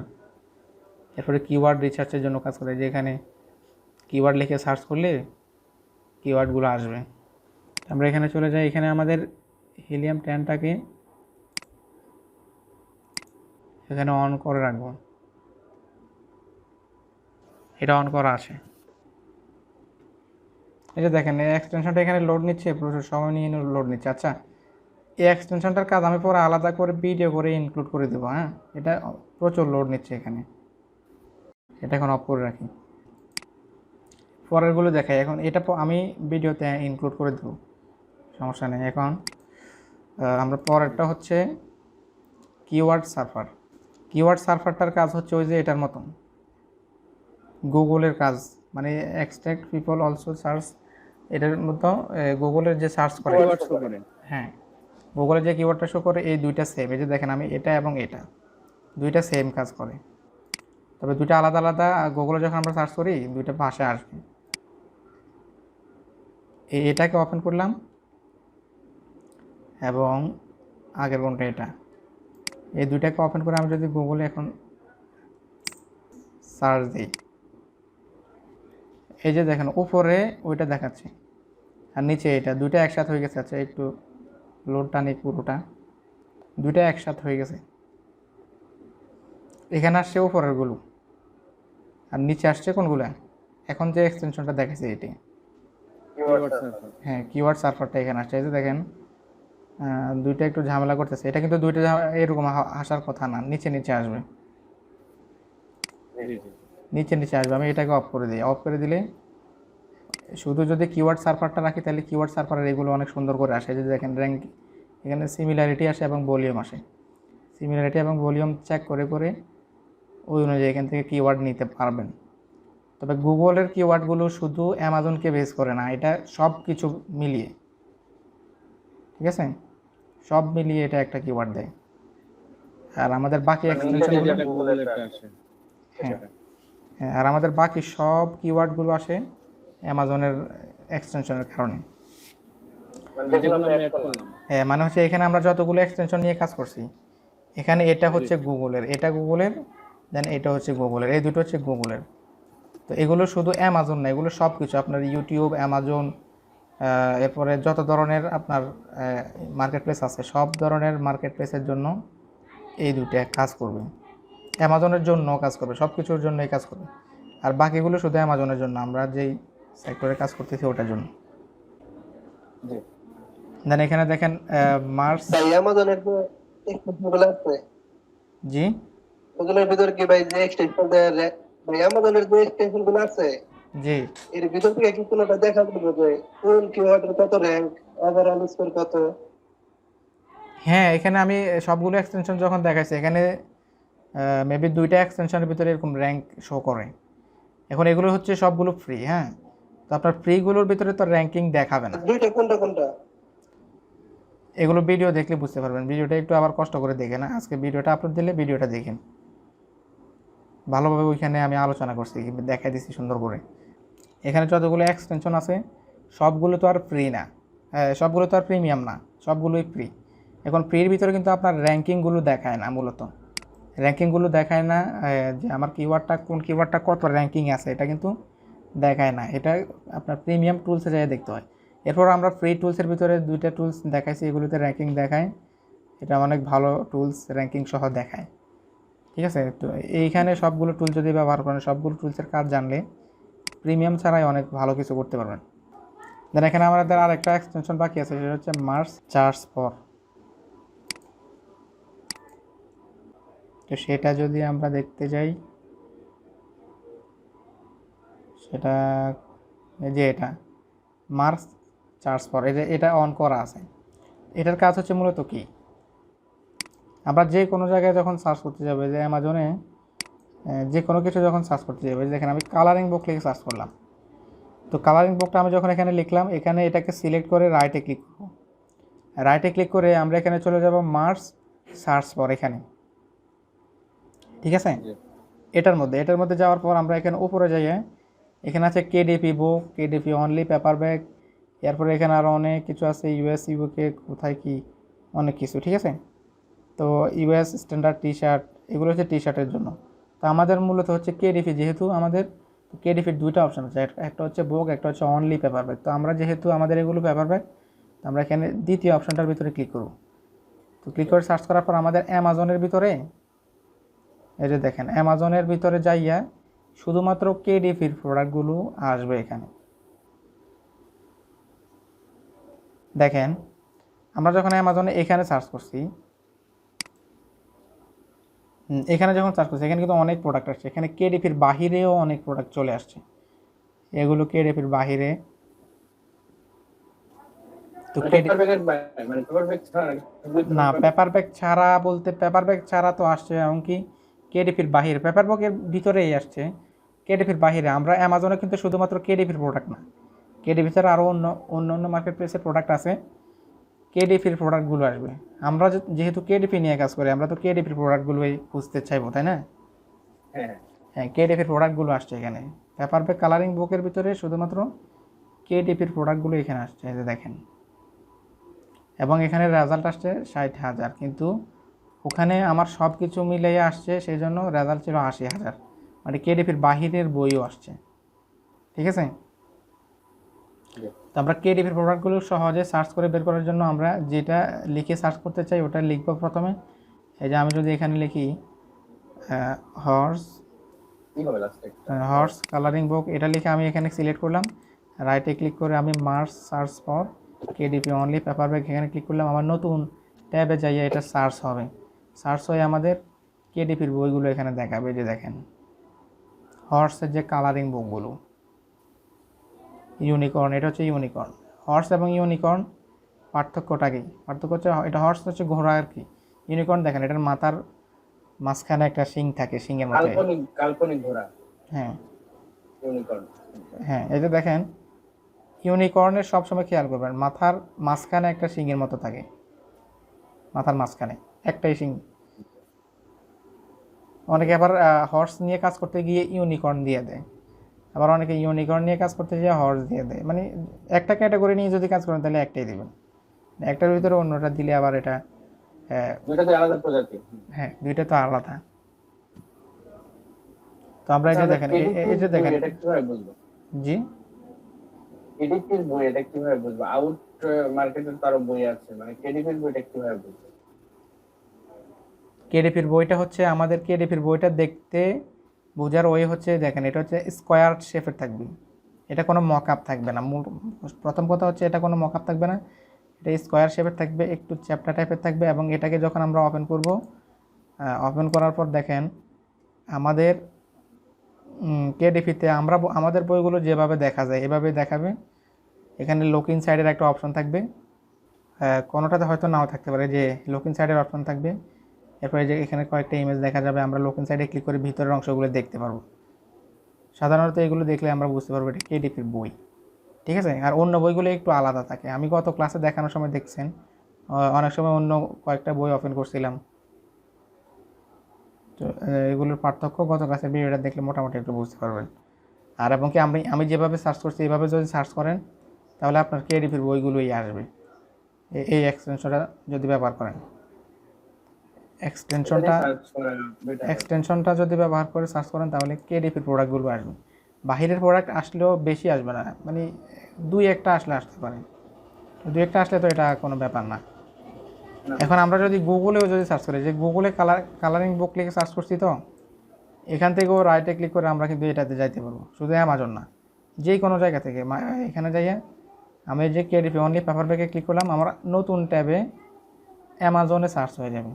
এরপরে কিওয়ার্ড রিসার্চের জন্য কাজ করে, যে এখানে কিওয়ার্ড লিখে সার্চ করলে কিওয়ার্ডগুলো আসবে। আমরা এখানে চলে যাই, এখানে আমাদের হিলিয়াম 10টাকে এখানে অন করে রাখবো, এটা অন করা আছে। এই যে দেখেন এই এক্সটেনশনটা এখানে লোড নিচ্ছে, প্রচুর সময় নিয়ে লোড নিচ্ছে। আচ্ছা, এই এক্সটেনশনটার কাজ আমি পরে আলাদা করে ভিডিও করে ইনক্লুড করে দেবো। হ্যাঁ, এটা প্রচুর লোড নিচ্ছে এখানে, এটা এখন অফ করে রাখি। পরেরগুলো দেখাই, এখন এটা আমি ভিডিওতে ইনক্লুড করে দেবো, সমস্যা নেই। এখন আমরা পরেরটা হচ্ছে কিওয়ার্ড সার্ফার। কিওয়ার্ড সার্ফারটার কাজ হচ্ছে ওই যে এটার মতন, গুগলের কাজ, মানে এক্সট্রাক্ট পিপল অলসো সার্চ, এটার মতো গুগলের যে সার্চ করে, হ্যাঁ গুগলের যে কিওয়ার্ডটা শো করে, এই দুইটা সেম। এই যে দেখেন আমি এটা এবং এটা দুইটা সেম কাজ করে, তবে দুইটা আলাদা আলাদা। গুগলে যখন আমরা সার্চ করি দুইটা ভাষায় আসবে। এটাকে ওপেন করলাম এবং আগের কোনটা এটা, এই দুইটাকে ওপেন করে আমি যদি গুগলে এখন সার্চ দিই, এই যে দেখেন উপরে ওইটা দেখাচ্ছে আর নিচে এটা, দুইটা একসাথে হয়ে গেছে। আচ্ছা একটু লোডটা নেই, পুরোটা দুইটা একসাথে হয়ে গেছে। এখানে আসছে উপরেরগুলো আর নিচে আসছে কোনগুলো, এখন যে এক্সটেনশনটা দেখাচ্ছে এটি, হ্যাঁ কিওয়ার্ড সার্ফারটা এখানে আসছে। এই যে দেখেন দুইটা একটু ঝামেলা করতেছে, এটা কিন্তু দুইটা এরকম আসার কথা না, নিচে নিচে আসবে, নিচে নিচে আসবে। আমি এটাকে অফ করে দিই, অফ করে দিলে শুধু যদি কিওয়ার্ড সার্ফারটা রাখি তাহলে কিওয়ার্ড সার্ফারের এগুলো অনেক সুন্দর করে আসে। যে দেখেন র্যাঙ্ক, এখানে সিমিলারিটি আসে এবং ভলিউম আসে, সিমিলারিটি এবং ভলিউম চেক করে করে ওই অনুযায়ী এখান থেকে কিওয়ার্ড নিতে পারবেন। তবে গুগলের কিওয়ার্ডগুলো শুধু অ্যামাজনকে বেস করে না, এটা সব কিছু মিলিয়ে, ঠিক আছে, সব মিলিয়ে এটা একটা কিওয়ার্ড দেয়। আর আমাদের বাকি এক্সটেনশনগুলো, হ্যাঁ হ্যাঁ, আর আমাদের বাকি সব কিওয়ার্ডগুলো আসে অ্যামাজনের এক্সটেনশনের কারণে। হ্যাঁ, মানে হচ্ছে এখানে আমরা যতগুলো এক্সটেনশন নিয়ে কাজ করছি, এখানে এটা হচ্ছে গুগলের, এটা গুগলের, দেন এটা হচ্ছে গুগলের, এই দুটো হচ্ছে গুগলের। তো এগুলো শুধু অ্যামাজন না, এগুলো সব কিছু আপনার ইউটিউব, অ্যামাজন, এরপরে যত ধরনের আপনার মার্কেট প্লেস আছে, সব ধরনের মার্কেট প্লেসের জন্য এই দুটো কাজ করবে। অ্যামাজনের জন্য কাজ করবে, সব কিছুর জন্যই কাজ করবে। আর বাকিগুলো শুধু অ্যামাজনের জন্য, আমরা যেই সেক্টরে কাজ করতেছি ওটার জন্য। জি। দেন এখানে দেখেন মার্স। ভাই অ্যামাজনের যে এক্সটেনশন গুলো আছে জি ওগুলোর ভিতর কি ভাই যে এক্সটেনশন দেয় ভাই অ্যামাজনের যে এক্সটেনশন গুলো আছে জি এর ভিতর থেকে কি কোনোটা দেখা যাবে যে কোন কিওয়ার্ডের কত র্যাঙ্ক, ওভারঅল স্কোর কত? হ্যাঁ, এখানে আমি সবগুলো এক্সটেনশন যখন দেখাইছি এখানে মেবি দুইটা এক্সটেনশনের ভিতরে এরকম র্যাঙ্ক শো করে। এখন এগুলো হচ্ছে সবগুলো ফ্রি, হ্যাঁ। তো আপনার ফ্রিগুলোর ভিতরে তো র্যাঙ্কিং দেখাবে না। দুইটা কোনটা কোনটা? এগুলো ভিডিও দেখলে বুঝতে পারবেন। ভিডিওটা একটু আবার কষ্ট করে দেখেন। আজকে ভিডিওটা আপলোড দিলে ভিডিওটা দেখেন ভালোভাবে। ওইখানে আমি আলোচনা করছি, দেখাই দিচ্ছি সুন্দর করে। এখানে যতগুলো এক্সটেনশন আছে সবগুলো তো আর ফ্রি না, সবগুলো তো আর প্রিমিয়াম না, সবগুলোই ফ্রি। এখন ফ্রির ভিতরে কিন্তু আপনার র্যাঙ্কিংগুলো দেখায় না, মূলত র্যাঙ্কিংগুলো দেখায় না। যে আমার কিওয়ার্ডটা কোন কিওয়ার্ডটা কত র্যাঙ্কিং আছে এটা কিন্তু দেখায় না। এটা আপনার প্রিমিয়াম টুলসে যাই দেখতে হয়। এরপর আমরা ফ্রি টুলসের ভিতরে দুইটা টুলস দেখাইছি, এগুলোতে র্যাঙ্কিং দেখায়। এটা অনেক ভালো টুলস, র্যাঙ্কিং সহ দেখায়। ঠিক আছে, তো এইখানে সবগুলো টুল যদি ব্যবহার করেন, সবগুলো টুলসের কাজ জানলে প্রিমিয়াম ছাড়াই অনেক ভালো কিছু করতে পারবেন। দেন এখানে আমাদের আর একটা এক্সটেনশন বাকি আছে, সেটা হচ্ছে মার্স চার্জ ফর। তো সেটা যদি আমরা দেখতে যাই, সেটা এই যে এটা মার্স চার্জ ফর, এটা অন করা আছে। এটার কাজ হচ্ছে মূলত কি, আমরা যে কোনো জায়গায় যখন সার্চ করতে যাবে, যে অ্যামাজনে যে কোনো কিছু যখন সার্চ করতে যাবে, দেখেন আমি কালারিং বুক লিখে সার্চ করলাম। তো কালারিং বুকটা আমি যখন এখানে লিখলাম, এখানে এটাকে সিলেক্ট করে রাইটে ক্লিক করব। রাইটে ক্লিক করে আমরা এখানে চলে যাব মার্স সার্চ ফর এখানে। ঠিক আছে, জি। এটার মধ্যে যাওয়ার পর আমরা এখানে উপরে যাইয়ে এখানে আছে কেডিপি বুক, কেডিপি অনলি, পেপার ব্যাগ। এরপরে এখানে আরও অনেক কিছু আছে, ইউএস ইউকে কোথায় কি অনেক কিছু। ঠিক আছে, তো ইউএস স্ট্যান্ডার্ড টি শার্ট, এগুলো হচ্ছে টি শার্টের জন্য। তো আমাদের মূলত হচ্ছে কেডিপি, যেহেতু আমাদের কেডিপির দুইটা অপশান আছে, একটা হচ্ছে বুক, একটা হচ্ছে অনলি পেপার ব্যাগ। তো আমরা যেহেতু আমাদের এগুলো পেপার ব্যাগ, তো আমরা এখানে দ্বিতীয় অপশানটার ভিতরে ক্লিক করব। তো ক্লিক করে সার্চ করার পর আমাদের অ্যামাজনের ভিতরে এই যে দেখেন অ্যামাজনের ভিতরে যাইয়া শুধুমাত্র কেডিপির প্রোডাক্টগুলো আসবে এখানে। দেখেন আমরা যখন অ্যামাজনে এখানে সার্চ করছি, এখানে যখন সার্চ করছি, এখানে কিন্তু অনেক প্রোডাক্ট আসছে। এখানে কেডিপির বাহিরেও অনেক প্রোডাক্ট চলে আসছে, এগুলো কেডিপির বাহিরে। তো পেপার ব্যাগের মানে পেপার ব্যাগ ছাড়া না, পেপার ব্যাগ ছাড়া বলতে পেপার ব্যাগ ছাড়া তো আসছে, এমনকি কেডিপির বাহিরে, পেপার ব্যাগের ভিতরেই আসছে, কেডিপির বাহিরে। আমরা অ্যামাজনে কিন্তু শুধুমাত্র কেডিপির প্রোডাক্ট না, কেডিপি ছাড়া আরও অন্য মার্কেট প্লেসের প্রোডাক্ট আছে, কেডিপির প্রোডাক্টগুলো আসবে। আমরা যেহেতু কেডিপি নিয়ে কাজ করি, আমরা তো কেডিপির প্রোডাক্টগুলোই খুঁজতে চাইবো, তাই না? হ্যাঁ। হ্যাঁ, কেডিপির প্রোডাক্টগুলো আসছে এখানে। পেপার ব্যাগ কালারিং বুকের ভিতরে শুধুমাত্র কেডিপির প্রোডাক্টগুলো এখানে আসছে, এই যে দেখেন। এবং এখানে রেজাল্ট আসছে 60,000, কিন্তু ওখানে আমার সব কিছু মিলিয়ে আসছে, সেই জন্য রেজাল্ট ছিল 80,000, মানে কেডিপির বাহিরের বইও আসছে। ঠিক আছে, তো আমরা কেডিপির প্রোডাক্টগুলো সহজে সার্চ করে বের করার জন্য আমরা যেটা লিখে সার্চ করতে চাই ওটা লিখব প্রথমে। এই যে আমি যদি এখানে লিখি হর্স কি হবে লাস্টে? হর্স কালারিং বুক, এটা লিখে আমি এখানে সিলেক্ট করলাম। রাইটে ক্লিক করে আমি মার্স search for KDP only paper bag, এখানে ক্লিক করলাম। আমার নতুন ট্যাবে যাইয়া এটা সার্চ হবে, সার্চ হয়ে আমাদের কেডিপির বইগুলো এখানে দেখাবে। যে দেখেন হর্সের যে কালারিং বুকগুলো, ইউনিকর্ন, এটা হচ্ছে ইউনিকর্ন। হর্স এবং ইউনিকর্ন পার্থক্যটা কি? পার্থক্য হচ্ছে এটা হর্স হচ্ছে ঘোড়া আর কি, ইউনিকর্ন দেখেন এটার মাথার মাঝখানে একটা শিং থাকে, শিংয়ের মতো। কাল্পনিক ঘোড়া। হ্যাঁ ইউনিকর্ন। হ্যাঁ, এই যে দেখেন ইউনিকর্নের সবসময় খেয়াল করবেন মাথার মাঝখানে একটা শিংয়ের মতো থাকে, মাথার মাঝখানে একটাই শিং। অনেকে আবার হর্স নিয়ে কাজ করতে গিয়ে ইউনিকর্ন দিয়ে দেয়, আবার অনেকে ইউনিকর্ন নিয়ে কাজ করতে গিয়ে হর্স দিয়ে দেয়। মানে একটা ক্যাটাগরি নিয়ে যদি কাজ করেন তাহলে একটাই দেবেন, একটার ভিতরে অন্যটা দিলে আবার এটা দুইটা তো আলাদা প্রজাতি। হ্যাঁ, দুইটা তো আলাদা। তো আমরা এই যে দেখেন, এই যে দেখেন। এটা কিভাবে বুঝবো? জি, কেডিপির বই এটা কিভাবে বুঝবো? আউট মার্কেটের তো আরো বই আছে, মানে কেডিপির বইটা কিভাবে বুঝবো? কেডিপির বইটা হচ্ছে আমাদের কেডিপির বইটা দেখতে বোঝার ওই হচ্ছে দেখেন, এটা হচ্ছে স্কোয়ার শেপের থাকবে, এটা কোনো মকআপ থাকবে না। প্রথম কথা হচ্ছে এটা কোনো মকআপ থাকবে না, এটা স্কোয়ার শেপের থাকবে, একটু চ্যাপ্টা টাইপের থাকবে। এবং এটাকে যখন আমরা ওপেন করব, ওপেন করার পর দেখেন আমাদের কেডিপিতে আমরা আমাদের বইগুলো যেভাবে দেখা যায় এভাবে দেখাবে। এখানে লুক ইন সাইডের একটা অপশন থাকবে, কোনোটাতে হয়তো নাও থাকতে পারে, যে লুক ইন সাইডের অপশন থাকবে। এরপরে যে এখানে কয়েকটা ইমেজ দেখা যাবে, আমরা লুক ইন সাইডে ক্লিক করে ভিতরের অংশগুলো দেখতে পারবো। সাধারণত এগুলো দেখলে আমরা বুঝতে পারবো এটা কেডিপির বই, ঠিক আছে। আর অন্য বইগুলো একটু আলাদা থাকে। আমি গত ক্লাসে দেখানোর সময় দেখছেন অনেক সময় অন্য কয়েকটা বই ওপেন করছিলাম, তো এগুলোর পার্থক্য গত ক্লাসের ভিডিওটা দেখলে মোটামুটি একটু বুঝতে পারবেন। আর এবং কি আমি যেভাবে সার্চ করছি এইভাবে যদি সার্চ করেন তাহলে আপনার কেডিপির বইগুলোই আসবে, এই এক্সটেনশনটা যদি ব্যবহার করেন। এক্সটেনশনটা যদি ব্যবহার করে সার্চ করেন তাহলে কেডিপির প্রোডাক্টগুলো আসবে। বাহিরের প্রোডাক্ট আসলেও বেশি আসবে না, মানে 2-1টা আসতে পারে। 2-1টা আসলে তো এটা কোনো ব্যাপার না। এখন আমরা যদি গুগলেও যদি সার্চ করি, যে গুগলে কালারিং বুক লিখে সার্চ করছি, তো এখান থেকেও রাইটে ক্লিক করে আমরা কিন্তু এটাতে যাইতে পারবো, শুধু অ্যামাজন না, যে কোনো জায়গা থেকে। এখানে যাইয়া আমি যে কেডিপি অনলি পেপার ব্যাগে ক্লিক করলাম, আমার নতুন ট্যাবে অ্যামাজনে সার্চ হয়ে যাবে।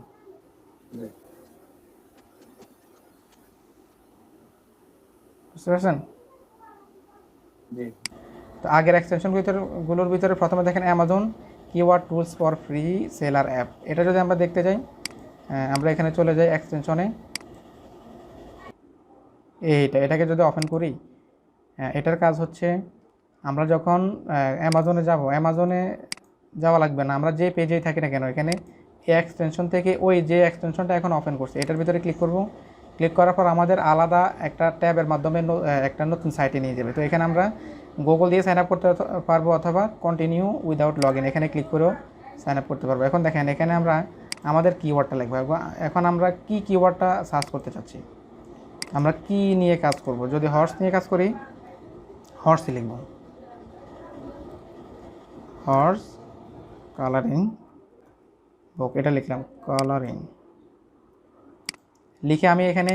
বুঝতে পারছেন? তো আগের এক্সটেনশনগুলোর ভিতরে প্রথমে দেখেন Amazon keyword tools for free seller app. এটা যদি আমরা দেখতে যাই, আমরা এখানে চলে যাই এক্সটেনশনে, এটাকে যদি ওপেন করি, এটার কাজ হচ্ছে আমরা যখন অ্যামাজনে যাব, অ্যামাজনে যাওয়া লাগবে না, আমরা যে পেজেই থাকি না কেন এখানে এই এক্সটেনশন থেকে ওই যে এক্সটেনশনটা এখন ওপেন করছে এটার ভিতরে ক্লিক করব। ক্লিক করার পর আমাদের আলাদা একটা ট্যাবের মাধ্যমে একটা নতুন সাইটে নিয়ে যাবে। তো এখানে আমরা গুগল দিয়ে সাইন আপ করতে পারবো, অথবা কন্টিনিউ উইদাউট লগ ইন এখানে ক্লিক করেও সাইন আপ করতে পারবো। এখন দেখেন এখানে আমরা আমাদের কিওয়ার্ডটা লিখবো। এখন আমরা কি কিওয়ার্ডটা সার্চ করতে চাচ্ছি, আমরা কি নিয়ে কাজ করব। যদি হর্স নিয়ে কাজ করি, হর্সই লিখব, হর্স কালারিং বুক, এটা লিখলাম কালারিং। লিখে আমি এখানে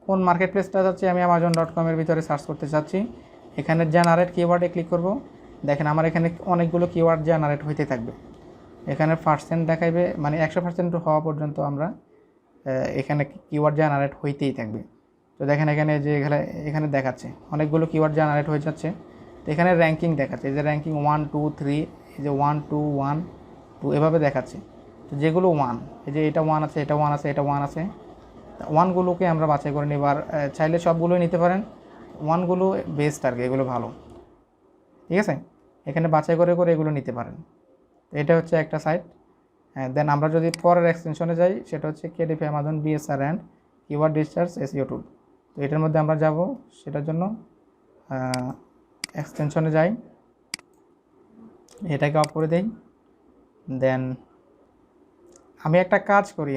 কোন মার্কেট প্লেসটা যাচ্ছি, আমি amazon.com এর ভিতরে সার্চ করতে চাচ্ছি। এখানে জেনারেট কিওয়ার্ডে ক্লিক করব। দেখেন আমার এখানে অনেকগুলো কিওয়ার্ড জেনারেট হইতে থাকবে। এখানে পার্সেন্ট দেখাইবে, মানে 100% হওয়া পর্যন্ত আমরা এখানে কিওয়ার্ড জেনারেট হইতেই থাকবে। তো দেখেন এখানে যে এখানে দেখাচ্ছে অনেকগুলো কিওয়ার্ড জেনারেট হয়ে যাচ্ছে। তো এখানে র্যাঙ্কিং দেখাচ্ছে, এই যে র্যাঙ্কিং 1 2 3, এই যে 1 2 1 2 এভাবে দেখাচ্ছে। তো যেগুলো 1, এই যে এটা 1 আছে, এটা 1 আছে, এটা 1 আছে, 1গুলোকে আমরা বাছাই করে নিব। আর চাইলে সবগুলোই নিতে পারেন, 1গুলো বেস্ট আর কি, এগুলো ভালো, ঠিক আছে। এখানে বাছাই করে করে এগুলো নিতে পারেন। এটা হচ্ছে একটা সাইট। দেন আমরা যদি পরের এক্সটেনশনে যাই, সেটা হচ্ছে KDP Amazon BSR and keyword research SEO tool. তো এটার মধ্যে আমরা যাব, সেটার জন্য এক্সটেনশনে যাই, এটাকে অফ করে দেই। দেন আমি একটা কাজ করি,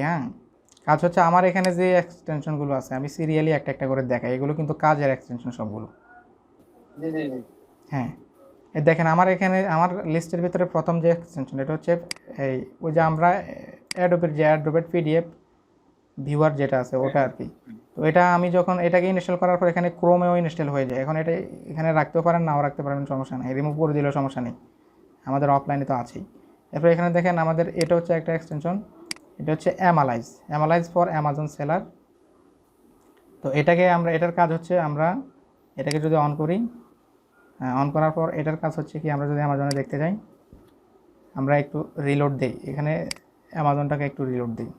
কাজ হচ্ছে আমার এখানে যে এক্সটেনশনগুলো আছে আমি সিরিয়ালি একটা একটা করে দেখাই। এগুলো কিন্তু কাজের এক্সটেনশন সবগুলো। হ্যাঁ, দেখেন আমার এখানে আমার লিস্টের ভিতরে প্রথম যে এক্সটেনশন, এটা হচ্ছে এই ওই যে আমরা অ্যাডোবের পিডিএফ ভিউয়ার যেটা আছে ওটা আর কি। তো এটা আমি যখন এটাকে ইনস্টল করার পর এখানে ক্রোমেও ইনস্টল হয়ে যায়। এখন এটা এখানে রাখতেও পারেন, নাও রাখতে পারেন, সমস্যা নেই, রিমুভ করে দিলেও সমস্যা নেই, আমাদের অফলাইনে তো আছেই। এরপর এখানে দেখেন আমাদের এটা হচ্ছে একটা এক্সটেনশন, এটা হচ্ছে অ্যামালাইজ ফর অ্যামাজন সেলার। তো এটার কাজ হচ্ছে আমরা এটাকে যদি অন করি, অন করার পর এটার কাজ হচ্ছে কি, আমরা যদি অ্যামাজনে দেখতে যাই, আমরা একটু রিলোড দিই, এখানে অ্যামাজনটাকে একটু রিলোড দিই।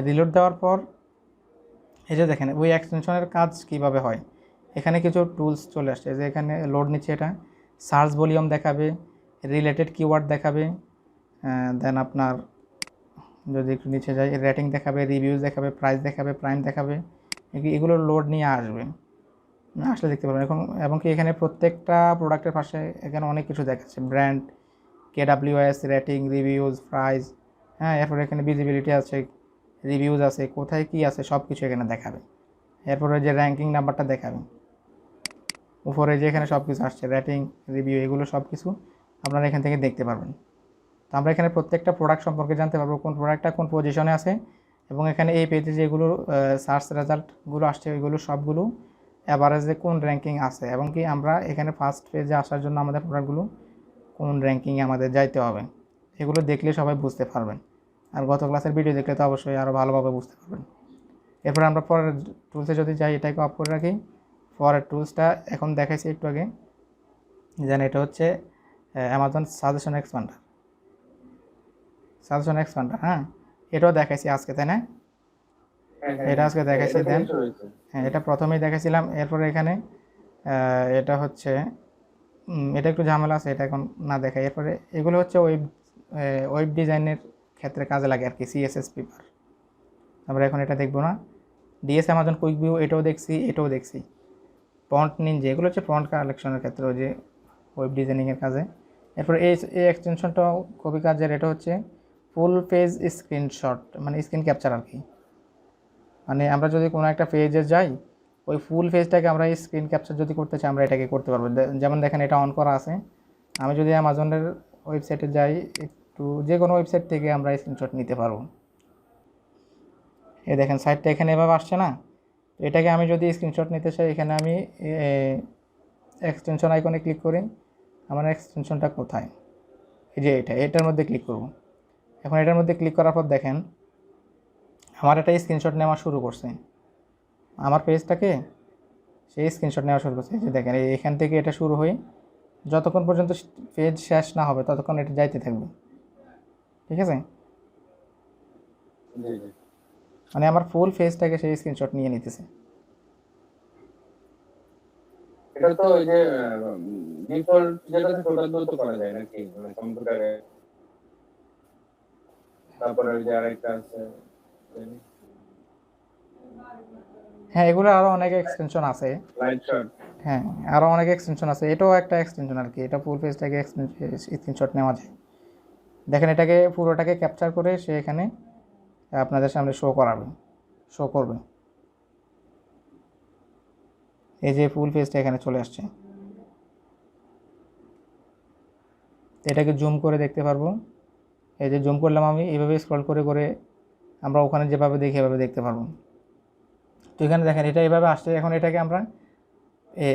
রিলোড দেওয়ার পর এই যে দেখেন ওই এক্সটেনশনের কাজ কিভাবে হয়, এখানে কিছু টুলস চলে আসছে। যে এখানে লোড নিচ্ছে, এটা সার্চ ভলিউম দেখাবে, রিলেটেড কিওয়ার্ড দেখাবে, দেন আপনার যদি একটু নিচে যাই রেটিং দেখাবে, রিভিউজ দেখাবে, প্রাইস দেখাবে, প্রাইম দেখাবে, এগুলো লোড নিয়ে আসবে, আসলে দেখতে পারবেন। এখন এবং কি এখানে প্রত্যেকটা প্রোডাক্টের পাশে এখানে অনেক কিছু দেখাচ্ছে, brand, KWS, rating, reviews, price, এরপরে এখানে ভিজিবিলিটি আছে, রিভিউজ আছে, কোথায় কি আছে সব কিছু এখানে দেখাবে। এরপরে যে র্যাঙ্কিং নাম্বারটা দেখাবে, উপরে যে এখানে সব কিছু আসছে, রেটিং, রিভিউ, এগুলো সব কিছু আপনারা এখান থেকে দেখতে পারবেন। তো আমরা এখানে প্রত্যেকটা প্রোডাক্ট সম্পর্কে জানতে পারবো, কোন প্রোডাক্টটা কোন পজিশনে আছে, এবং এখানে এই পেজে যেগুলো সার্চ রেজাল্টগুলো আসছে ওইগুলো সবগুলো অ্যাভারেজে কোন র্যাঙ্কিং আছে এবং কি আমরা এখানে ফার্স্ট পেজে আসার জন্য আমাদের প্রোডাক্টগুলো কোন র্যাঙ্কিংয়ে আমাদের যাইতে হবে এগুলো দেখলে সবাই বুঝতে পারবেন। আর গত ক্লাসের ভিডিও দেখলে তো অবশ্যই আরও ভালোভাবে বুঝতে পারবেন। এরপর আমরা পরের টুলসে যদি যাই, এটাকে অফ করে রাখি। পরের টুলসটা এখন দেখাইছি একটু আগে, যেন এটা হচ্ছে অ্যামাজন সাজেশন এক্সপান্ডার। হ্যাঁ, এটাও দেখাইছি আজকে, তাই না? এটা আজকে দেখাইছি। দেন হ্যাঁ, এটা প্রথমেই দেখাইছিলাম। এরপরে এখানে এটা হচ্ছে এটা একটু ঝামেলা আছে, এটা এখন না দেখাই। এরপরে এগুলো হচ্ছে ওয়েব ডিজাইনের ক্ষেত্রে কাজে লাগে আর কি, সিএসএস পেপার। আমরা এখন এটা দেখবো না। ডিএস অ্যামাজন কুইক ভিউ এটাও দেখছি, এটাও দেখছি। ফন্ট নিনজা এগুলো হচ্ছে ফন্ট কালেকশনের ক্ষেত্রে, ওই যে ওয়েব ডিজাইনিংয়ের কাজে। এরপরে এই এক্সটেনশনটাও খুবই কাজের। এটা হচ্ছে ফুল পেজ স্ক্রিনশট, মানে স্ক্রিন ক্যাপচার আর কি। মানে আমরা যদি কোনো একটা পেজে যাই, ওই ফুল পেজটাকে আমরা স্ক্রিন ক্যাপচার যদি করতে চাই, আমরা এটাকে করতে পারবো। যেমন দেখেন এটা অন করা আছে। আমি যদি অ্যামাজনের ওয়েবসাইটে যাই, একটু যে কোনো ওয়েবসাইট থেকে আমরা স্ক্রিনশট নিতে পারবো। এই দেখেন সাইটটা এখানে এভাবে আসছে না? এটাকে আমি যদি স্ক্রিনশট নিতে চাই, এখানে আমি এক্সটেনশন আইকনে ক্লিক করি। আমার এক্সটেনশনটা কোথায়? এই যে এটার মধ্যে ক্লিক করব। এখন এটার মধ্যে ক্লিক করার পর দেখেন আমার একটা স্ক্রিনশট নেওয়া শুরু করছে। আমার পেজটাকে সেই স্ক্রিনশট নেওয়া শুরু করছে। এই যে দেখেন এখান থেকে এটা শুরু হয়ে যতক্ষণ পর্যন্ত পেজ শেষ না হবে ততক্ষণ এটা যাইতে থাকবে। ঠিক আছে? মানে আমার ফুল পেজটাকে সেই স্ক্রিনশট নিয়ে নিতেছে। এটা তো ওই যে ডিফল্ট যেটা থাকে ওটা তো করা যায় নাকি, মানে কম্পিউটারে? তারপরে ওই যে আরেকটা আছে, হ্যাঁ, এগুলো আরও অনেক এক্সটেনশন আছে। Light shot. হ্যাঁ, আরও অনেক এক্সটেনশন আছে। এটাও একটা এক্সটেনশন আর কি। এটা ফুল পেজটাকে স্ক্রিনশট নেওয়া যায়। দেখেন এটাকে পুরোটাকে ক্যাপচার করে সে এখানে আপনাদের সামনে শো করবে। এই যে ফুল পেজটা এখানে চলে আসছে। এটাকে জুম করে দেখতে পারবো। এই যে জুম করলাম আমি, এইভাবে স্ক্রল করে করে আমরা ওখানে যেভাবে দেখি এভাবে দেখতে পারবো। তো এখানে দেখেন এটা এইভাবে আসছে। এখন এটাকে আমরা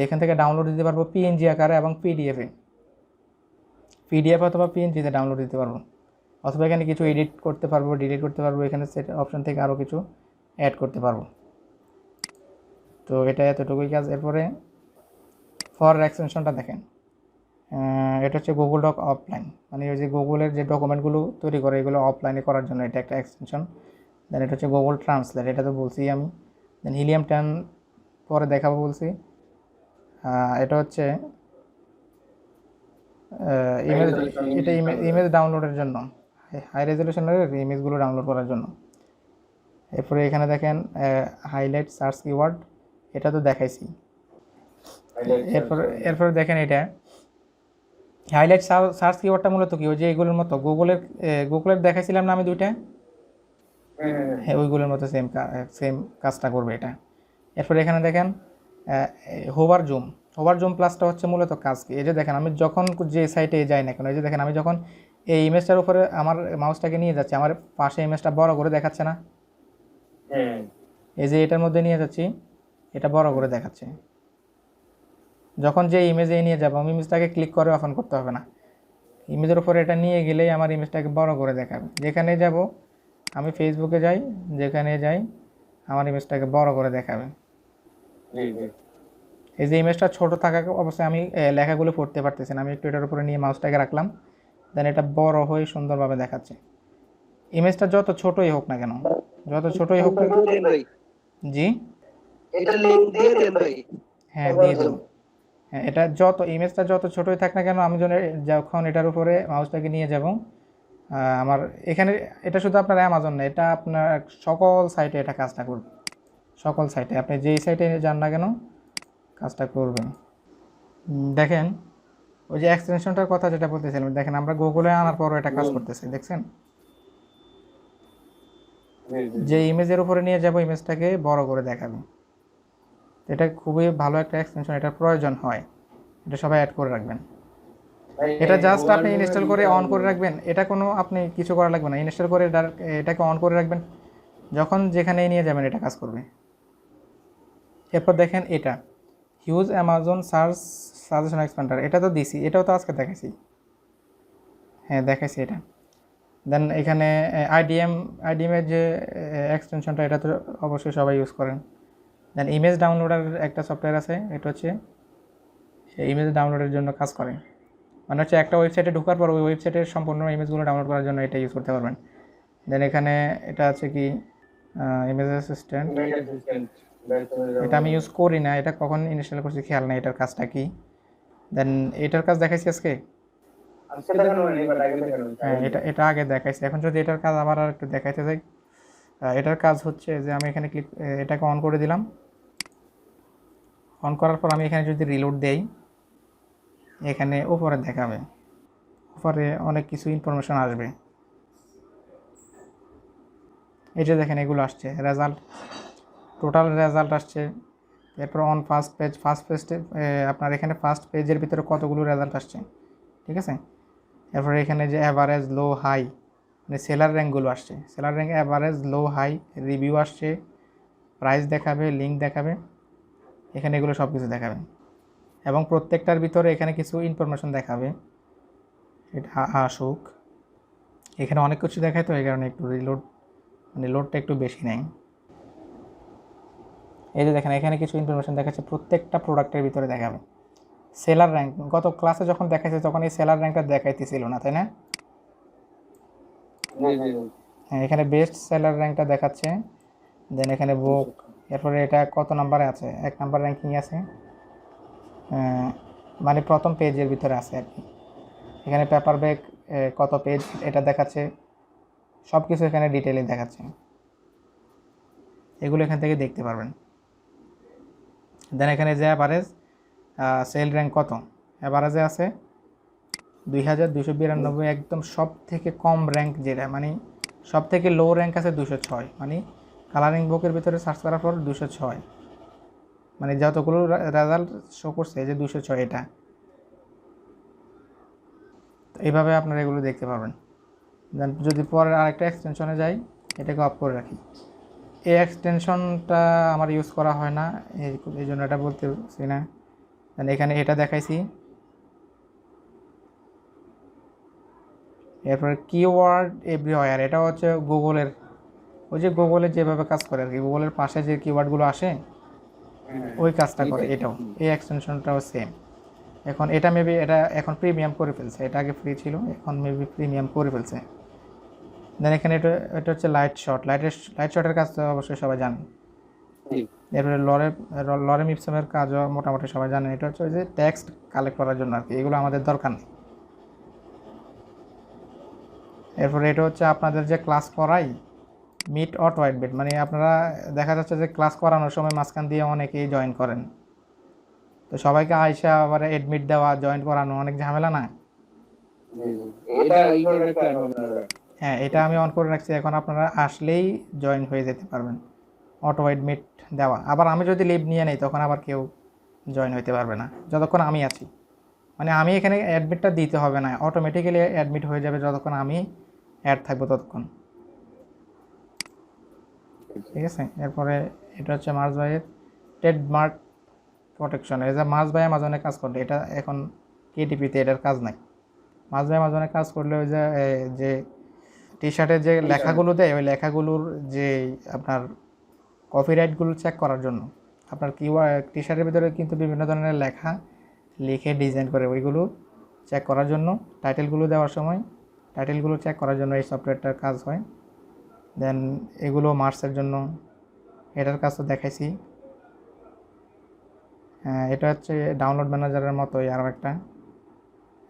এখান থেকে ডাউনলোড দিতে পারবো পিএনজি আকারে এবং পিডিএফ অথবা পিএনজিতে ডাউনলোড দিতে পারবো। অথবা এখানে কিছু এডিট করতে পারবো, ডিলিট করতে পারবো। এখানে সেট অপশন থেকে আরও কিছু অ্যাড করতে পারবো। তো এটা এতটুকুই কাজ। এরপরে ফর এক্সটেনশনটা দেখেন, এটা হচ্ছে গুগল ডক অফলাইন, মানে ওই যে গুগলের যে ডকুমেন্টগুলো তৈরি করে এগুলো অফলাইনে করার জন্য এটা একটা এক্সটেনশন। দেন এটা হচ্ছে গুগল ট্রান্সলেট, এটা তো বলছি আমি। দেন হিলিয়াম 10 পরে দেখাবো বলছি। এটা হচ্ছে ইমেজ ডাউনলোডের জন্য, হাই রেজলিউশনের ইমেজগুলো ডাউনলোড করার জন্য। এরপরে এখানে দেখেন হাইলাইট সার্চ কিওয়ার্ড, এটা তো দেখাইছি। এরপরে দেখেন এটা হাইলাইট সার্চ কিওয়ার্ডটা মূলত কি, ওই যে এগুলোর মতো গুগলের দেখাইছিলাম না আমি দুইটা, হ্যাঁ ওইগুলোর মতো সেম কাজটা করবে এটা। এরপরে এখানে দেখেন হোভার জুম প্লাসটা হচ্ছে মূলত কাজ কি। এই যে দেখেন আমি যখন যে সাইটে যাই না কেন, এই যে দেখেন আমি যখন এই ইমেজটার উপরে আমার মাউসটাকে নিয়ে যাচ্ছি, আমার পাশে ইমেজটা বড় করে দেখাচ্ছে না? এই যে এটার মধ্যে নিয়ে যাচ্ছি, এটা বড় করে দেখাচ্ছে। যখন যে ইমেজে নিয়ে যাবো, আমি ইমেজটাকে ক্লিক করে ওপেন করতে হবে না। ইমেজের উপরে এটা নিয়ে গেলেই আমার ইমেজটাকে বড় করে দেখাবে। যেখানে যাব, আমি ফেসবুকে যাই, যেখানে যাই আমার ইমেজটাকে বড় করে দেখাবে। এই যে ইমেজটা ছোট থাকা অবস্থায় আমি লেখাগুলো পড়তে পারতেছি না, আমি একটু এটার উপরে নিয়ে মাউসটাকে রাখলাম, দেন এটা বড় হয়ে সুন্দরভাবে দেখাচ্ছে। ইমেজটা যত ছোটই হোক না কেন, জি এটা লিংক দিয়ে দেন ভাই। হ্যাঁ দিয়ে দেবো। হ্যাঁ, এটা ইমেজটা যত ছোটই থাক না কেন, আমি যখন এটার উপরে মাউসটাকে নিয়ে যাব, আমার এখানে এটা শুধু আপনার অ্যামাজন না, এটা আপনার সকল সাইটে এটা কাজটা করবে। সকল সাইটে আপনি যেই সাইটে যান না কেন কাজটা করবে। দেখেন ওই যে এক্সটেনশনটার কথা যেটা বলতেছিলাম, দেখেন আমরা গুগলে আনার পরও এটা কাজ করতেছে, দেখছেন? যে ইমেজের উপরে নিয়ে যাব ইমেজটাকে বড় করে দেখাবে। এটা খুবই ভালো একটা এক্সটেনশন, এটার প্রয়োজন হয়, এটা সবাই অ্যাড করে রাখবেন। এটা জাস্ট আপনি ইনস্টল করে অন করে রাখবেন, এটা কোনো আপনি কিছু করা লাগবে না। ইনস্টল করে এটাকে অন করে রাখবেন, যখন যেখানেই নিয়ে যাবেন এটা কাজ করবে। এরপর দেখেন এটা huge Amazon search suggestion expander, এটা তো দিছি, এটাও তো আজকে দেখাইছি, হ্যাঁ দেখাইছি এটা। দেন এখানে আইডিএমের যে এক্সটেনশনটা, এটা তো অবশ্যই সবাই ইউজ করেন। দেন ইমেজ ডাউনলোডার একটা সফটওয়্যার আছে, এটা হচ্ছে ইমেজ ডাউনলোডের জন্য কাজ করে, মানে হচ্ছে একটা ওয়েবসাইটে ঢোকার পর ওই ওয়েবসাইটের সম্পূর্ণ ইমেজগুলো ডাউনলোড করার জন্য এটা ইউজ করতে পারবেন। দেন এখানে এটা আছে কি ইমেজ অ্যাসিস্ট্যান্ট, ইমেজ অ্যাসিস্ট্যান্ট, এটা আমি ইউজ করি না, এটা কখন ইনস্টল করছি খেয়াল নেই এটার কাজটা কি। দেন এটার কাজ দেখাইছি আজকে, আজকে দেখানো হয়নি, বাট আগে দেখানো হয়েছে। হ্যাঁ এটা আগে দেখাইছি। এখন যদি এটার কাজ আবার আর একটু দেখাইতে যাই, এটার কাজ হচ্ছে যে আমি এখানে এটাকে অন করে দিলাম। অন করার পর আমি এখানে যদি রিলোড দেই, এখানে উপরে দেখাবে, উপরে অনেক কিছু ইনফরমেশন আসবে। এই যে দেখেন এগুলো আসছে, রেজাল্ট, টোটাল রেজাল্ট আসছে। এরপর অন ফার্স্ট পেজে আপনার এখানে ফার্স্ট পেজের ভিতরে কতগুলো রেজাল্ট আসছে, ঠিক আছে। এরপরে এখানে যে অ্যাভারেজ, লো, হাই, মানে সেলার র্যাঙ্কগুলো আসছে, সেলার র্যাঙ্ক, অ্যাভারেজ, লো, হাই, রিভিউ আসছে, প্রাইস দেখাবে, লিঙ্ক দেখাবে, এখানে এগুলো সব কিছু দেখাবে। এবং প্রত্যেকটার ভিতরে এখানে কিছু ইনফরমেশন দেখাবে, এটা আসুক। এখানে অনেক কিছু দেখায়, তো এই কারণে একটু লোডটা একটু বেশি নেয়। এই যে দেখেন এখানে কিছু ইনফরমেশন দেখাচ্ছে, প্রত্যেকটা প্রোডাক্টের ভিতরে দেখাবে। সেলার র্যাঙ্ক গত ক্লাসে যখন দেখাইছে তখন এই সেলার র্যাঙ্কটা দেখাইতেছিল না, তাই না? হ্যাঁ, এখানে বেস্ট সেলার র্যাঙ্কটা দেখাচ্ছে। দেন এখানে বুক, এরপরে এটা কত নাম্বারে আছে, 1 নাম্বার র্যাঙ্কিং আছে, মানে প্রথম পেজের ভিতরে আছে আর কি। এখানে পেপার ব্যাগ কত পেজ এটা দেখাচ্ছে, সব কিছু এখানে ডিটেইলে দেখাচ্ছে, এগুলো এখান থেকে দেখতে পারবেন। দেন এখানে যে অ্যাভারেজ সেল র্যাঙ্ক কত, অ্যাভারেজে আছে 2292, একদম সব থেকে কম র্যাঙ্ক যেটা, মানে সব থেকে লো র্যাঙ্ক আছে 206, মানে কালারিং বুকের ভিতরে সার্চ করার পর 206, মানে যতগুলো রেজাল্ট শো করছে যে 206 এটা। এইভাবে আপনারা এগুলো দেখতে পারবেন। দেন যদি পরে আরেকটা এক্সটেনশনে যাই, এটাকে অফ করে রাখি। এই এক্সটেনশনটা আমার ইউজ করা হয় না, এই জন্য এটা বলতেছি না। দেন এখানে এটা দেখাইছি। এরপরে কিওয়ার্ড এভরিওয়্যার, এটা হচ্ছে গুগলের, ওই যে গুগলের যেভাবে কাজ করে আর কি, গুগলের পাশে যে কিওয়ার্ডগুলো আসে ওই কাজটা করে এটাও, এই এক্সটেনশনটাও সেম। এখন এটা মেবি এটা এখন প্রিমিয়াম করে ফেলছে, এটা আগে ফ্রি ছিল, এখন মেবি প্রিমিয়াম করে ফেলছে। দেন এখানে এটা হচ্ছে লাইট শটের কাজ তো অবশ্যই সবাই জানেন। এরপরে লরেম ইপসমের কাজও মোটামুটি সবাই জানেন, এটা হচ্ছে ওই যে টেক্সট কালেক্ট করার জন্য আর কি, এগুলো আমাদের দরকার নেই। এরপরে এটা হচ্ছে আপনাদের যে ক্লাস করাই মিট অট হোয়াইট বেড, মানে আপনারা দেখা যাচ্ছে যে ক্লাস করানোর সময় মাঝখান দিয়ে অনেকেই জয়েন করেন, তো সবাইকে আইসা আবার এডমিট দেওয়া, জয়েন করানো অনেক ঝামেলা না। হ্যাঁ, এটা আমি অন করে রাখছি, এখন আপনারা আসলেই জয়েন হয়ে যেতে পারবেন, অটো অ্যাডমিট দেওয়া। আবার আমি যদি লিভ নিয়ে নেই তখন আবার কেউ জয়েন হইতে পারবে না যতক্ষণ আমি আছি, মানে আমি এখানে অ্যাডমিটটা দিতে হবে না, অটোমেটিক্যালি অ্যাডমিট হয়ে যাবে যতক্ষণ আমি অ্যাড থাকবো ততক্ষণ, ঠিক আছে। এরপরে এটা হচ্ছে মার্জ বাইয়ের ট্রেডমার্ক প্রোটেকশন, এই যে মার্জ বাই অ্যামাজনে কাজ করলে, এটা এখন কেটিপিতে এটার কাজ নাই। মার্জ বাই অ্যামাজনে কাজ করলে ওই যে টি শার্টের যে লেখাগুলো দেয়, ওই লেখাগুলোর যে আপনার কপিরাইটগুলো চেক করার জন্য, আপনার টি শার্টের ভিতরে কিন্তু বিভিন্ন ধরনের লেখা লিখে ডিজাইন করে, ওইগুলো চেক করার জন্য, টাইটেলগুলো দেওয়ার সময় টাইটেলগুলো চেক করার জন্য এই সফটওয়্যারটার কাজ হয়। দেন এগুলো মার্চের জন্য, এটার কাজ তো দেখাইছি। হ্যাঁ, এটা হচ্ছে ডাউনলোড ম্যানেজারের মতোই আরও একটা।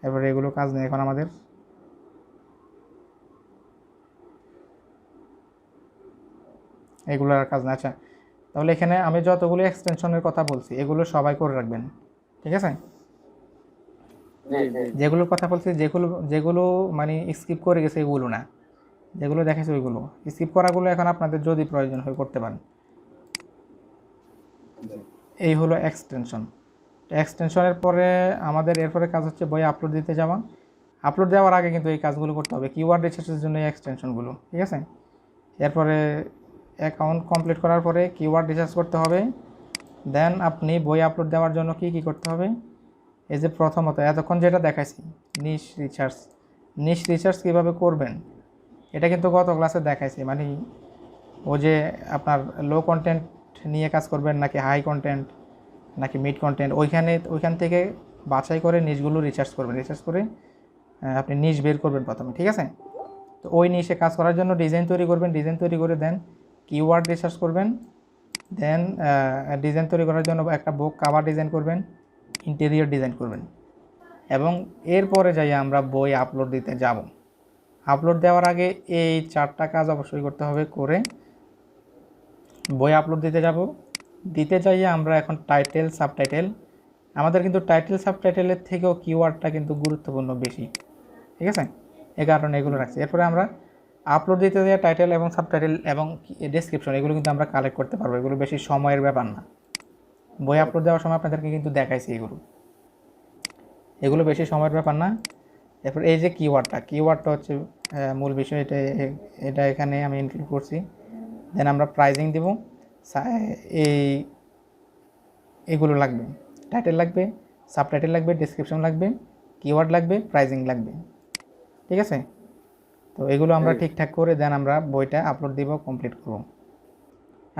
এরপরে এগুলো কাজ নেই এখন আমাদের। এগুলো আর কাজ না। আচ্ছা, তাহলে এখানে আমি যতগুলো এক্সটেনশনের কথা বলছি এগুলো সবাই করে রাখবেন, ঠিক আছে। যেগুলোর কথা বলছি, যেগুলো মানে স্কিপ করে গেছে এগুলো না, যেগুলো দেখেছে ওইগুলো, স্কিপ করাগুলো এখন আপনাদের যদি প্রয়োজন হয় করতে পারেন। এই হলো এক্সটেনশন। এক্সটেনশনের পরে আমাদের এরপরে কাজ হচ্ছে বই আপলোড দিতে যাওয়া। আপলোড দেওয়ার আগে কিন্তু এই কাজগুলো করতে হবে, কিওয়ার্ড রিসার্চের জন্য এই এক্সটেনশনগুলো, ঠিক আছে। এরপরে অ্যাকাউন্ট কমপ্লিট করার পরে কিওয়ার্ড রিসার্চ করতে হবে। দেন আপনি বই আপলোড দেওয়ার জন্য কি করতে হবে, এই যে প্রথমত এতক্ষণ যেটা দেখাইছি নিশ রিসার্চ কীভাবে করবেন এটা কিন্তু গত ক্লাসে দেখাইছি। মানে ও যে আপনার লো কন্টেন্ট নিয়ে কাজ করবেন নাকি হাই কন্টেন্ট নাকি মিড কন্টেন্ট, ওইখান থেকে বাছাই করে নিশগুলো রিসার্চ করবেন। রিসার্চ করে আপনি নিশ বের করবেন প্রথমে, ঠিক আছে। তো ওই নিশে কাজ করার জন্য ডিজাইন তৈরি করবেন। ডিজাইন তৈরি করে দেন কিওয়ার্ড রিসার্চ করবেন। দেন ডিজাইন তৈরি করার জন্য একটা বুক কাভার ডিজাইন করবেন, ইন্টেরিয়র ডিজাইন করবেন, এবং এরপরে যাই আমরা বই আপলোড দিতে যাব। আপলোড দেওয়ার আগে এই 4টা কাজ অবশ্যই করতে হবে। করে বই আপলোড দিতে যাইয়ে আমরা এখন টাইটেল সাবটাইটেল, আমাদের কিন্তু টাইটেল সাবটাইটেলের থেকেও কিওয়ার্ডটা কিন্তু গুরুত্বপূর্ণ বেশি, ঠিক আছে, এই কারণে এগুলো রাখছি। এরপরে আমরা আপলোড দিতে যাই টাইটেল এবং সাবটাইটেল এবং ডেসক্রিপশন, এগুলো কিন্তু আমরা কালেক্ট করতে পারবো। এগুলো বেশি সময়ের ব্যাপার না। বই আপলোড দেওয়ার সময় আপনাদেরকে কিন্তু দেখাইছি এগুলো বেশি সময়ের ব্যাপার না। এরপর এই যে কিওয়ার্ডটা হচ্ছে মূল বিষয়, এটা এখানে আমি ইনক্লুড করছি। দেন আমরা প্রাইজিং দেব। এগুলো লাগবে, টাইটেল লাগবে, সাবটাইটেল লাগবে, ডেসক্রিপশন লাগবে, কিওয়ার্ড লাগবে, প্রাইজিং লাগবে, ঠিক আছে। তো এগুলো আমরা ঠিকঠাক করে দেন আমরা বইটা আপলোড দিব, কমপ্লিট করব।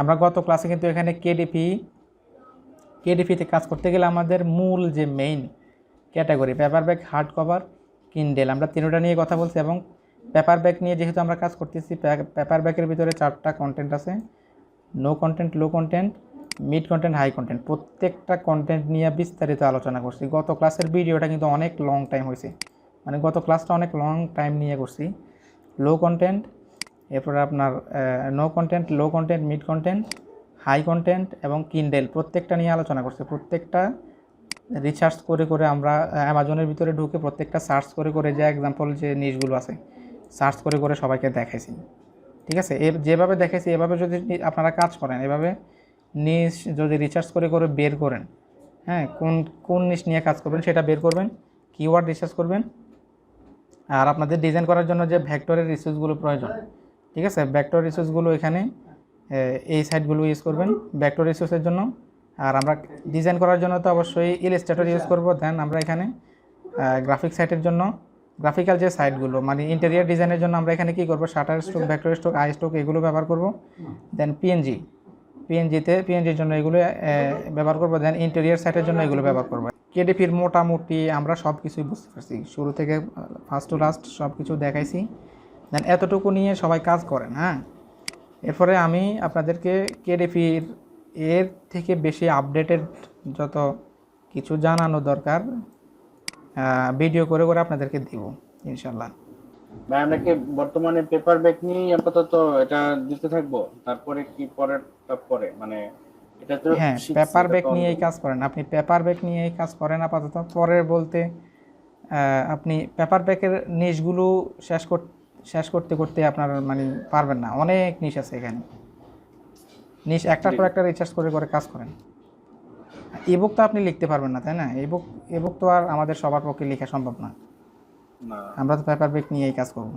আমরা গত ক্লাসে কিন্তু এখানে কেডিপিতে কাজ করতে গেলে আমাদের মূল যে main category paper bag, hard cover, Kindle, আমরা তিনটা নিয়ে কথা বলছি। এবং পেপার ব্যাগ নিয়ে যেহেতু আমরা কাজ করতেছি, পেপার ব্যাগের ভিতরে 4টা কন্টেন্ট আছে, no content, low content, mid content, high content. প্রত্যেকটা কন্টেন্ট নিয়ে বিস্তারিত আলোচনা করছি। গত ক্লাসের ভিডিওটা কিন্তু অনেক লং টাইম হয়েছে, মানে গত ক্লাসটা অনেক লং টাইম নিয়ে করছি। লো কন্টেন্ট, এরপরে আপনার no content, low content, mid content, high content এবং কিন্ডেল, প্রত্যেকটা নিয়ে আলোচনা করছি। প্রত্যেকটা রিসার্চ করে আমরা অ্যামাজনের ভিতরে ঢুকে প্রত্যেকটা সার্চ করে যে এক্সাম্পল যে নিশগুলো আছে সার্চ করে সবাইকে দেখাইছি, ঠিক আছে। যেভাবে দেখাইছি এভাবে যদি আপনারা কাজ করেন, এভাবে নিশ যদি রিসার্চ করে বের করেন, হ্যাঁ, কোন নিশ নিয়ে কাজ করবেন সেটা বের করবেন, কিওয়ার্ড রিসার্চ করবেন। আর আপনাদের ডিজাইন করার জন্য যে ভেক্টরের রিসোর্সগুলো প্রয়োজন, ঠিক আছে, ভেক্টর রিসোর্সগুলো এখানে এই সাইটগুলো ইউজ করবেন ভেক্টর রিসোর্সের জন্য। আর আমরা ডিজাইন করার জন্য তো অবশ্যই ইলাস্ট্রেটর ইউজ করব। দেন আমরা এখানে গ্রাফিক সাইটের জন্য গ্রাফিক্যাল যে সাইটগুলো মানে ইন্টেরিয়ার ডিজাইনের জন্য আমরা এখানে কি করব, shutter stroke, vector stroke, I stroke এগুলো ব্যবহার করব। দেন পিএনজির জন্য এগুলো ব্যবহার করব। দেন ইন্টেরিয়ার সাইটের জন্য এগুলো ব্যবহার করব। কেডিপির মোটামুটি আমরা সব কিছুই বুঝতে পারছি, শুরু থেকে ফার্স্ট টু লাস্ট সব কিছু দেখাইছি। দেন এতটুকু নিয়ে সবাই কাজ করেন, হ্যাঁ। এরপরে আমি আপনাদেরকে কেডিপির এর থেকে বেশি আপডেটেড যত কিছু জানানো দরকার ভিডিও করে আপনাদেরকে দিব ইনশাল্লাহ। ভাই আমরা কি বর্তমানে পেপার ব্যাগ নিয়ে আপাতত এটা দিতে থাকবো, তারপরে কি পরে মানে এটা তো হ্যাঁ, পেপার ব্যাগ নিয়েই কাজ করেন আপনি, পেপার ব্যাগ নিয়েই কাজ করেন আপাতত। পরে বলতে আপনি পেপার ব্যাগের নিশগুলো শেষ করতে আপনার মানে পারবেন না, অনেক নিশ আছে এখানে। নিশ একটার পর একটা রিসার্চ করে কাজ করেন। ইবুক তো আপনি লিখতে পারবেন না, তাই না? ইবুক তো আর আমাদের সবার পক্ষে লেখা সম্ভব না। আমরা তো পেপার ব্যাগ নিয়েই কাজ করব।